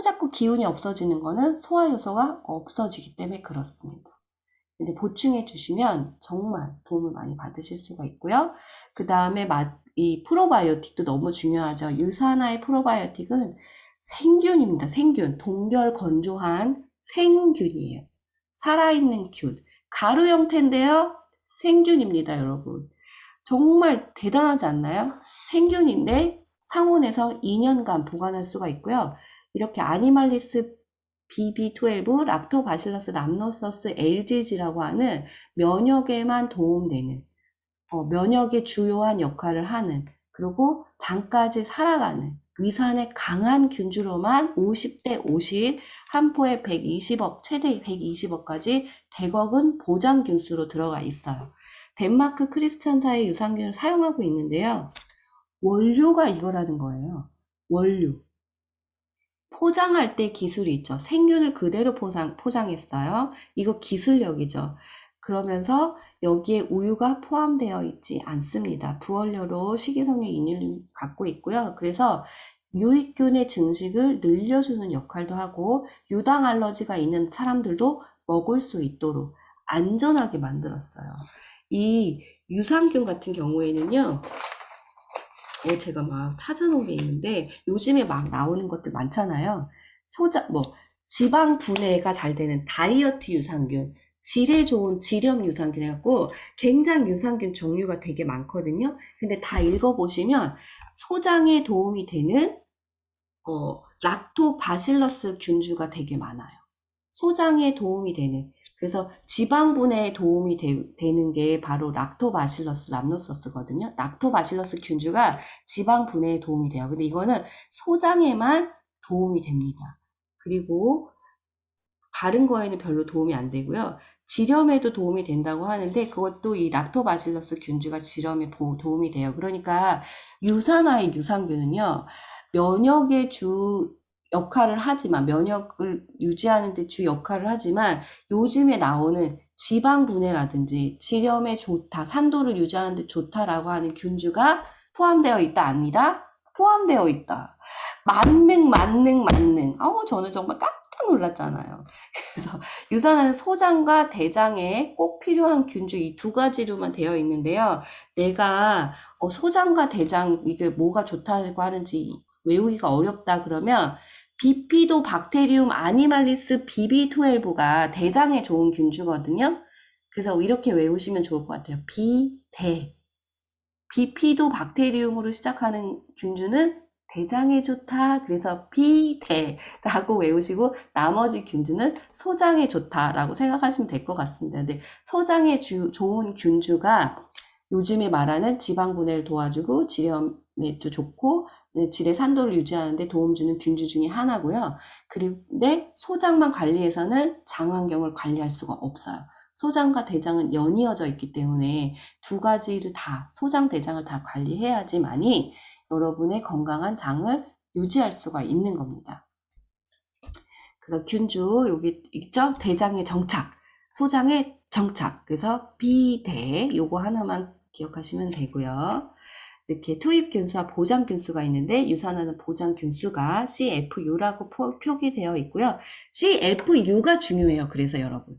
자꾸 기운이 없어지는 거는 소화효소가 없어지기 때문에 그렇습니다. 근데 보충해 주시면 정말 도움을 많이 받으실 수가 있고요. 그 다음에 이 프로바이오틱도 너무 중요하죠. 유산화의 프로바이오틱은 생균입니다. 생균. 동결 건조한 생균이에요. 살아있는 균. 가루 형태인데요. 생균입니다, 여러분. 정말 대단하지 않나요? 생균인데 상온에서 2년간 보관할 수가 있고요. 이렇게 아니말리스 BB12, 락토바실러스 람노서스 LGG라고 하는 면역에만 도움되는, 면역의 주요한 역할을 하는, 그리고 장까지 살아가는 위산의 강한 균주로만 50대 50, 한 포에 120억, 최대 120억까지 100억은 보장균수로 들어가 있어요. 덴마크 크리스찬사의 유산균을 사용하고 있는데요. 원료가 이거라는 거예요. 원료. 포장할 때 기술이 있죠. 생균을 그대로 포장했어요. 이거 기술력이죠. 그러면서 여기에 우유가 포함되어 있지 않습니다. 부원료로 식이섬유 인유를 갖고 있고요. 그래서 유익균의 증식을 늘려주는 역할도 하고 유당 알러지가 있는 사람들도 먹을 수 있도록 안전하게 만들었어요. 이 유산균 같은 경우에는요. 제가 막 찾아놓은 게 있는데 요즘에 막 나오는 것들 많잖아요. 지방 분해가 잘 되는 다이어트 유산균, 질에 좋은 질염 유산균 해갖고 굉장히 유산균 종류가 되게 많거든요. 근데 다 읽어보시면 소장에 도움이 되는 락토바실러스 균주가 되게 많아요. 소장에 도움이 되는. 그래서 지방 분해에 도움이 되는 게 바로 락토바실러스 람노소스거든요. 락토바실러스 균주가 지방 분해에 도움이 돼요. 근데 이거는 소장에만 도움이 됩니다. 그리고 다른 거에는 별로 도움이 안 되고요. 질염에도 도움이 된다고 하는데 그것도 이 락토바실러스 균주가 질염에 도움이 돼요. 그러니까 유산화의 유산균은요. 면역의 주 역할을 하지만 면역을 유지하는 데 주 역할을 하지만 요즘에 나오는 지방 분해라든지 질염에 좋다, 산도를 유지하는 데 좋다라고 하는 균주가 포함되어 있다, 아니다? 포함되어 있다. 만능. 저는 정말 깜짝 놀랐잖아요. 그래서 유산화는 소장과 대장에 꼭 필요한 균주 이 두 가지로만 되어 있는데요. 내가 소장과 대장 이게 뭐가 좋다고 하는지 외우기가 어렵다 그러면 비피도 박테리움 아니말리스 BB12가 대장에 좋은 균주거든요. 그래서 이렇게 외우시면 좋을 것 같아요. 비대. 비피도 박테리움으로 시작하는 균주는 대장에 좋다. 그래서 비대라고 외우시고 나머지 균주는 소장에 좋다라고 생각하시면 될 것 같습니다. 근데 소장에 좋은 균주가 요즘에 말하는 지방 분해를 도와주고 질염에도 좋고 질의 산도를 유지하는 데 도움 주는 균주 중에 하나고요. 그런데 소장만 관리해서는 장 환경을 관리할 수가 없어요. 소장과 대장은 연이어져 있기 때문에 두 가지를 다, 소장, 대장을 다 관리해야지만이 여러분의 건강한 장을 유지할 수가 있는 겁니다. 그래서 균주, 여기 있죠? 대장의 정착, 소장의 정착. 그래서 비대, 요거 하나만 기억하시면 되고요. 이렇게 투입균수와 보장균수가 있는데 유산화는 보장균수가 CFU라고 표기되어 있고요. CFU가 중요해요. 그래서 여러분.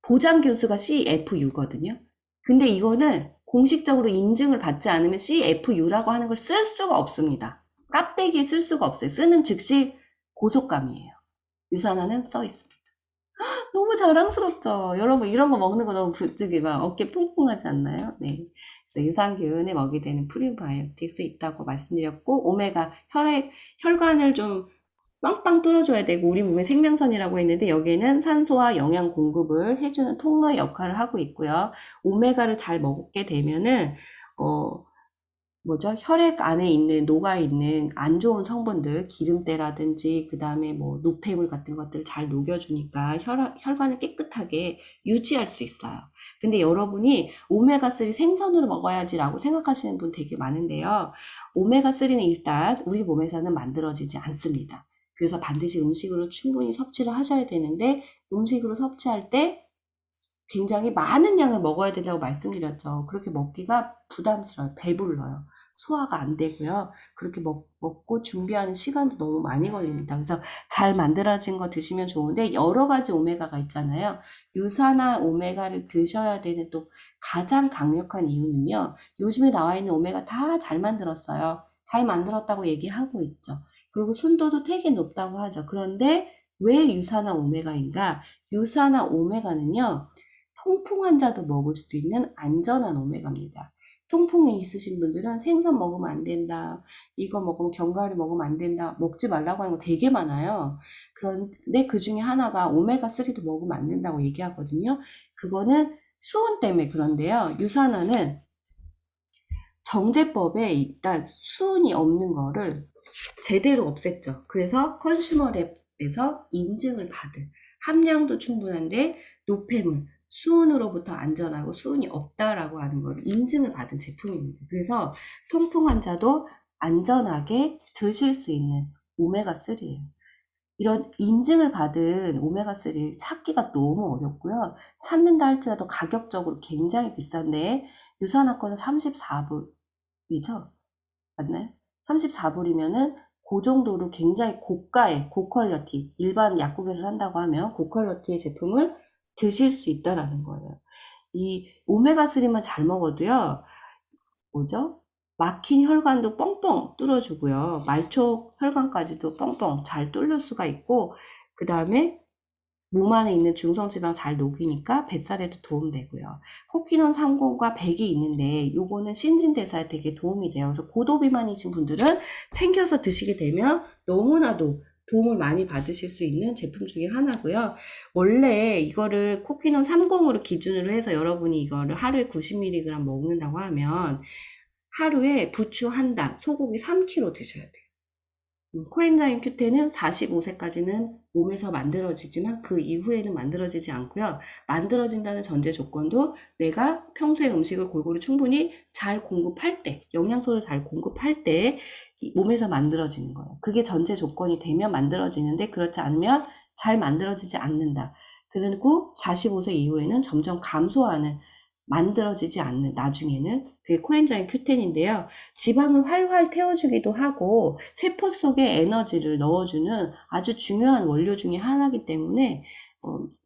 보장균수가 CFU거든요. 근데 이거는 공식적으로 인증을 받지 않으면 CFU라고 하는 걸 쓸 수가 없습니다. 깝대기에 쓸 수가 없어요. 쓰는 즉시 고속감이에요. 유산화는 써 있습니다. 너무 자랑스럽죠? 여러분 이런 거 먹는 거 너무 부쩍이 막 어깨 풍풍하지 않나요? 네. 그래서 유산균에 먹이 되는 프리바이오틱스 있다고 말씀드렸고 오메가 혈관을 좀 빵빵 뚫어줘야 되고 우리 몸의 생명선이라고 했는데 여기에는 산소와 영양 공급을 해주는 통로의 역할을 하고 있고요. 오메가를 잘 먹게 되면은 혈액 안에 있는 녹아있는 안 좋은 성분들 기름때라든지 그 다음에 뭐 노폐물 같은 것들을 잘 녹여주니까 혈관을 깨끗하게 유지할 수 있어요. 근데 여러분이 오메가3 생선으로 먹어야지라고 생각하시는 분 되게 많은데요. 오메가3는 일단 우리 몸에서는 만들어지지 않습니다. 그래서 반드시 음식으로 충분히 섭취를 하셔야 되는데 음식으로 섭취할 때 굉장히 많은 양을 먹어야 된다고 말씀드렸죠. 그렇게 먹기가 부담스러워요. 배불러요. 소화가 안 되고요. 그렇게 먹고 준비하는 시간도 너무 많이 걸립니다. 그래서 잘 만들어진 거 드시면 좋은데 여러 가지 오메가가 있잖아요. 유산화 오메가를 드셔야 되는 또 가장 강력한 이유는요. 요즘에 나와 있는 오메가 다 잘 만들었어요. 잘 만들었다고 얘기하고 있죠. 그리고 순도도 되게 높다고 하죠. 그런데 왜 유산화 오메가인가? 유산화 오메가는요. 통풍 환자도 먹을 수 있는 안전한 오메가입니다. 통풍이 있으신 분들은 생선 먹으면 안 된다. 이거 먹으면 견과류 먹으면 안 된다. 먹지 말라고 하는 거 되게 많아요. 그런데 그 중에 하나가 오메가3도 먹으면 안 된다고 얘기하거든요. 그거는 수은 때문에 그런데요. 유산화는 정제법에 일단 수은이 없는 거를 제대로 없앴죠. 그래서 컨슈머랩에서 인증을 받은 함량도 충분한데 노폐물, 수은으로부터 안전하고 수은이 없다라고 하는 걸 인증을 받은 제품입니다. 그래서 통풍 환자도 안전하게 드실 수 있는 오메가3예요. 이런 인증을 받은 오메가3 찾기가 너무 어렵고요. 찾는다 할지라도 가격적으로 굉장히 비싼데 유산화권은 34불이죠. 맞나요? 34불이면은 그 정도로 굉장히 고가의 고퀄리티, 일반 약국에서 산다고 하면 고퀄리티의 제품을 드실 수 있다라는 거예요. 이 오메가3만 잘 먹어도요, 막힌 혈관도 뻥뻥 뚫어주고요. 말초 혈관까지도 뻥뻥 잘 뚫을 수가 있고, 그 다음에 몸 안에 있는 중성지방 잘 녹이니까 뱃살에도 도움되고요. 코퀴논 30과 100이 있는데 요거는 신진대사에 되게 도움이 돼요. 그래서 고도비만이신 분들은 챙겨서 드시게 되면 너무나도 도움을 많이 받으실 수 있는 제품 중에 하나고요. 원래 이거를 코퀴논 30으로 기준으로 해서 여러분이 이거를 하루에 90mg 먹는다고 하면 하루에 부추 한 단, 소고기 3kg 드셔야 돼요. 코엔자임 Q10은 45세까지는 몸에서 만들어지지만 그 이후에는 만들어지지 않고요. 만들어진다는 전제 조건도 내가 평소에 음식을 골고루 충분히 잘 공급할 때, 영양소를 잘 공급할 때 몸에서 만들어지는 거예요. 그게 전제 조건이 되면 만들어지는데 그렇지 않으면 잘 만들어지지 않는다. 그리고 45세 이후에는 점점 감소하는 만들어지지 않는 나중에는 그게 코엔자임 Q10인데요. 지방을 활활 태워주기도 하고 세포 속에 에너지를 넣어주는 아주 중요한 원료 중에 하나이기 때문에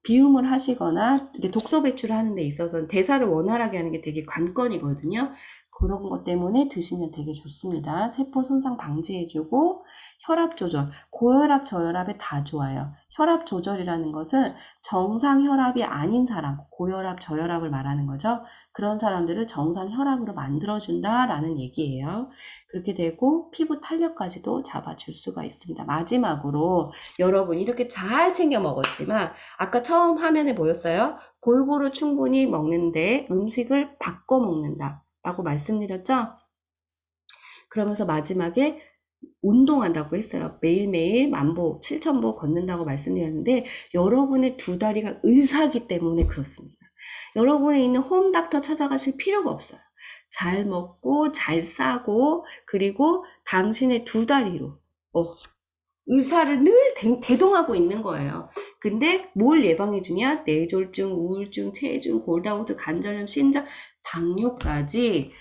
비움을 하시거나 이렇게 독소 배출을 하는 데 있어서는 대사를 원활하게 하는 게 되게 관건이거든요. 그런 것 때문에 드시면 되게 좋습니다. 세포 손상 방지해주고 혈압 조절, 고혈압, 저혈압에 다 좋아요. 혈압 조절이라는 것은 정상 혈압이 아닌 사람, 고혈압, 저혈압을 말하는 거죠. 그런 사람들을 정상 혈압으로 만들어준다라는 얘기예요. 그렇게 되고 피부 탄력까지도 잡아줄 수가 있습니다. 마지막으로 여러분 이렇게 잘 챙겨 먹었지만 아까 처음 화면에 보였어요? 골고루 충분히 먹는데 음식을 바꿔 먹는다 라고 말씀드렸죠? 그러면서 마지막에 운동한다고 했어요. 매일매일 10,000보, 7,000보 걷는다고 말씀드렸는데 여러분의 두 다리가 의사기 때문에 그렇습니다. 여러분이 있는 홈닥터 찾아가실 필요가 없어요. 잘 먹고 잘 싸고 그리고 당신의 두 다리로 의사를 늘 대동하고 있는 거예요. 근데 뭘 예방해 주냐? 뇌졸중, 우울증, 체중, 골다공증, 간절염, 신장, 당뇨까지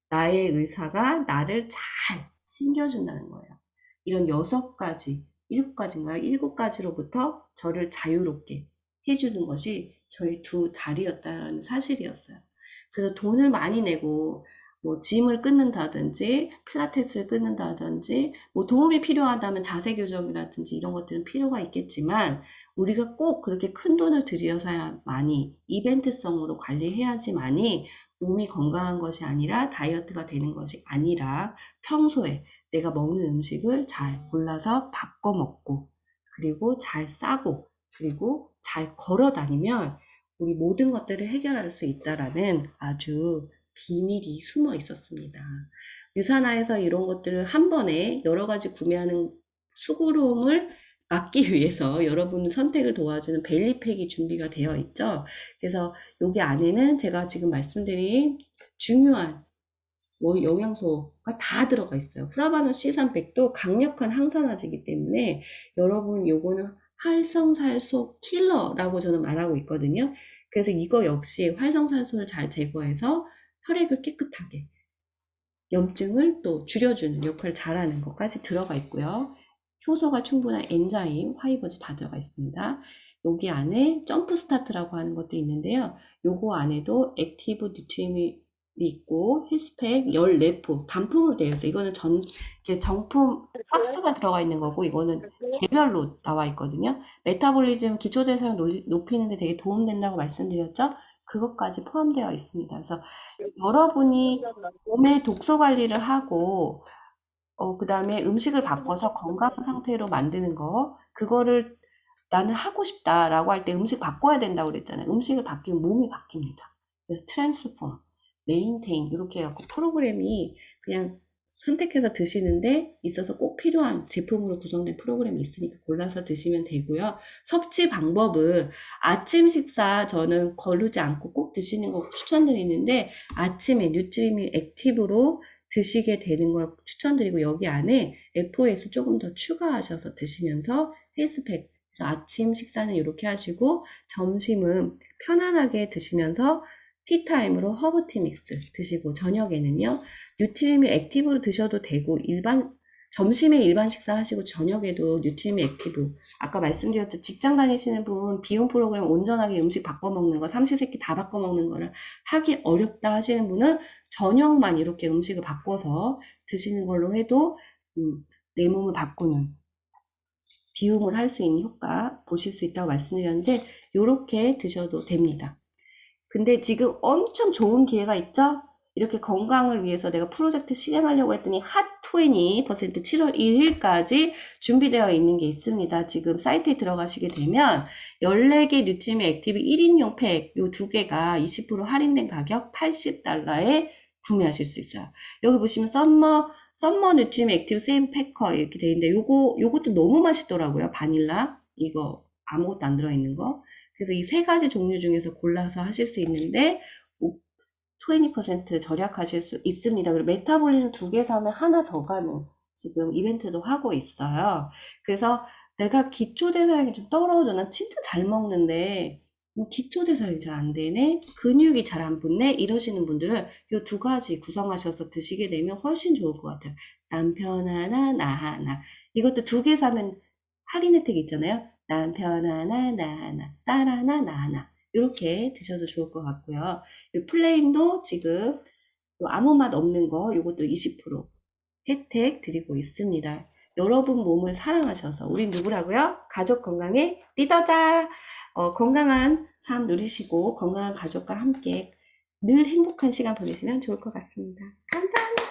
나의 의사가 나를 잘 챙겨준다는 거예요. 이런 6가지, 7가지인가요? 7가지로부터 저를 자유롭게 해주는 것이 저의 두 다리였다는 사실이었어요. 그래서 돈을 많이 내고 뭐 짐을 끊는다든지 필라테스를 끊는다든지 뭐 도움이 필요하다면 자세 교정이라든지 이런 것들은 필요가 있겠지만 우리가 꼭 그렇게 큰 돈을 들여서야만이 이벤트성으로 관리해야지만이 몸이 건강한 것이 아니라 다이어트가 되는 것이 아니라 평소에 내가 먹는 음식을 잘 골라서 바꿔 먹고 그리고 잘 싸고 그리고 잘 걸어 다니면 우리 모든 것들을 해결할 수 있다라는 아주 비밀이 숨어 있었습니다. 유산화에서 이런 것들을 한 번에 여러 가지 구매하는 수고로움을 막기 위해서 여러분 선택을 도와주는 벨리팩이 준비가 되어 있죠. 그래서 여기 안에는 제가 지금 말씀드린 중요한 영양소가 다 들어가 있어요. 프라바노 C300도 강력한 항산화제이기 때문에 여러분 요거는 활성산소 킬러라고 저는 말하고 있거든요. 그래서 이거 역시 활성산소를 잘 제거해서 혈액을 깨끗하게 염증을 또 줄여주는 역할을 잘하는 것까지 들어가 있고요. 효소가 충분한 엔자임, 화이버즈 다 들어가 있습니다. 여기 안에 점프 스타트라고 하는 것도 있는데요. 요거 안에도 액티브 뉴트리이 있고 힐스팩 14포 단품으로 되어 있어요. 이거는 이렇게 정품 박스가 들어가 있는 거고 이거는 개별로 나와 있거든요. 메타볼리즘 기초대사를 높이는 데 되게 도움된다고 말씀드렸죠. 그것까지 포함되어 있습니다. 그래서 여러분이 몸의 독소 관리를 하고 그다음에 음식을 바꿔서 건강한 상태로 만드는 거 그거를 나는 하고 싶다라고 할 때 음식 바꿔야 된다고 그랬잖아요. 음식을 바뀌면 몸이 바뀝니다. 그래서 트랜스폼, 메인테인 이렇게 해갖고 프로그램이 그냥 선택해서 드시는데 있어서 꼭 필요한 제품으로 구성된 프로그램이 있으니까 골라서 드시면 되고요. 섭취 방법은 아침 식사 저는 거르지 않고 꼭 드시는 거 추천드리는데 아침에 뉴트리밀 액티브로 드시게 되는 걸 추천드리고 여기 안에 FOS 조금 더 추가하셔서 드시면서 헬스팩 그래서 아침 식사는 이렇게 하시고 점심은 편안하게 드시면서 티타임으로 허브티 믹스 드시고 저녁에는요 뉴트리밀 액티브로 드셔도 되고 점심에 일반 식사 하시고 저녁에도 뉴트리밀 액티브 아까 말씀드렸죠 직장 다니시는 분 비용 프로그램 온전하게 음식 바꿔 먹는 거 삼시세끼 다 바꿔 먹는 거를 하기 어렵다 하시는 분은 저녁만 이렇게 음식을 바꿔서 드시는 걸로 해도 내 몸을 바꾸는 비움을 할 수 있는 효과 보실 수 있다고 말씀드렸는데 요렇게 드셔도 됩니다. 근데 지금 엄청 좋은 기회가 있죠? 이렇게 건강을 위해서 내가 프로젝트 실행하려고 했더니 핫20% 7월 1일까지 준비되어 있는 게 있습니다. 지금 사이트에 들어가시게 되면 14개 뉴트리미 액티브 1인용 팩 요 두 개가 20% 할인된 가격 $80에 구매하실 수 있어요. 여기 보시면 썸머 뉴트리미 액티브 세임 패커 이렇게 돼 있는데 요것도 너무 맛있더라고요. 바닐라 이거 아무것도 안 들어있는 거. 그래서 이 세 가지 종류 중에서 골라서 하실 수 있는데 20% 절약하실 수 있습니다. 그리고 메타볼린 두 개 사면 하나 더 가는 지금 이벤트도 하고 있어요. 그래서 내가 기초대사량이 좀 떨어져. 난 진짜 잘 먹는데 기초대사량이 잘 안 되네. 근육이 잘 안 붙네. 이러시는 분들은 이 두 가지 구성하셔서 드시게 되면 훨씬 좋을 것 같아요. 남편 하나, 나 하나. 이것도 두 개 사면 할인 혜택 있잖아요. 남편 하나, 나 하나, 딸 하나, 나 하나. 이렇게 드셔도 좋을 것 같고요. 이 플레인도 지금 아무 맛 없는 거 이것도 20% 혜택 드리고 있습니다. 여러분 몸을 사랑하셔서 우리 누구라고요? 가족 건강의 리더자. 건강한 삶 누리시고 건강한 가족과 함께 늘 행복한 시간 보내시면 좋을 것 같습니다. 감사합니다.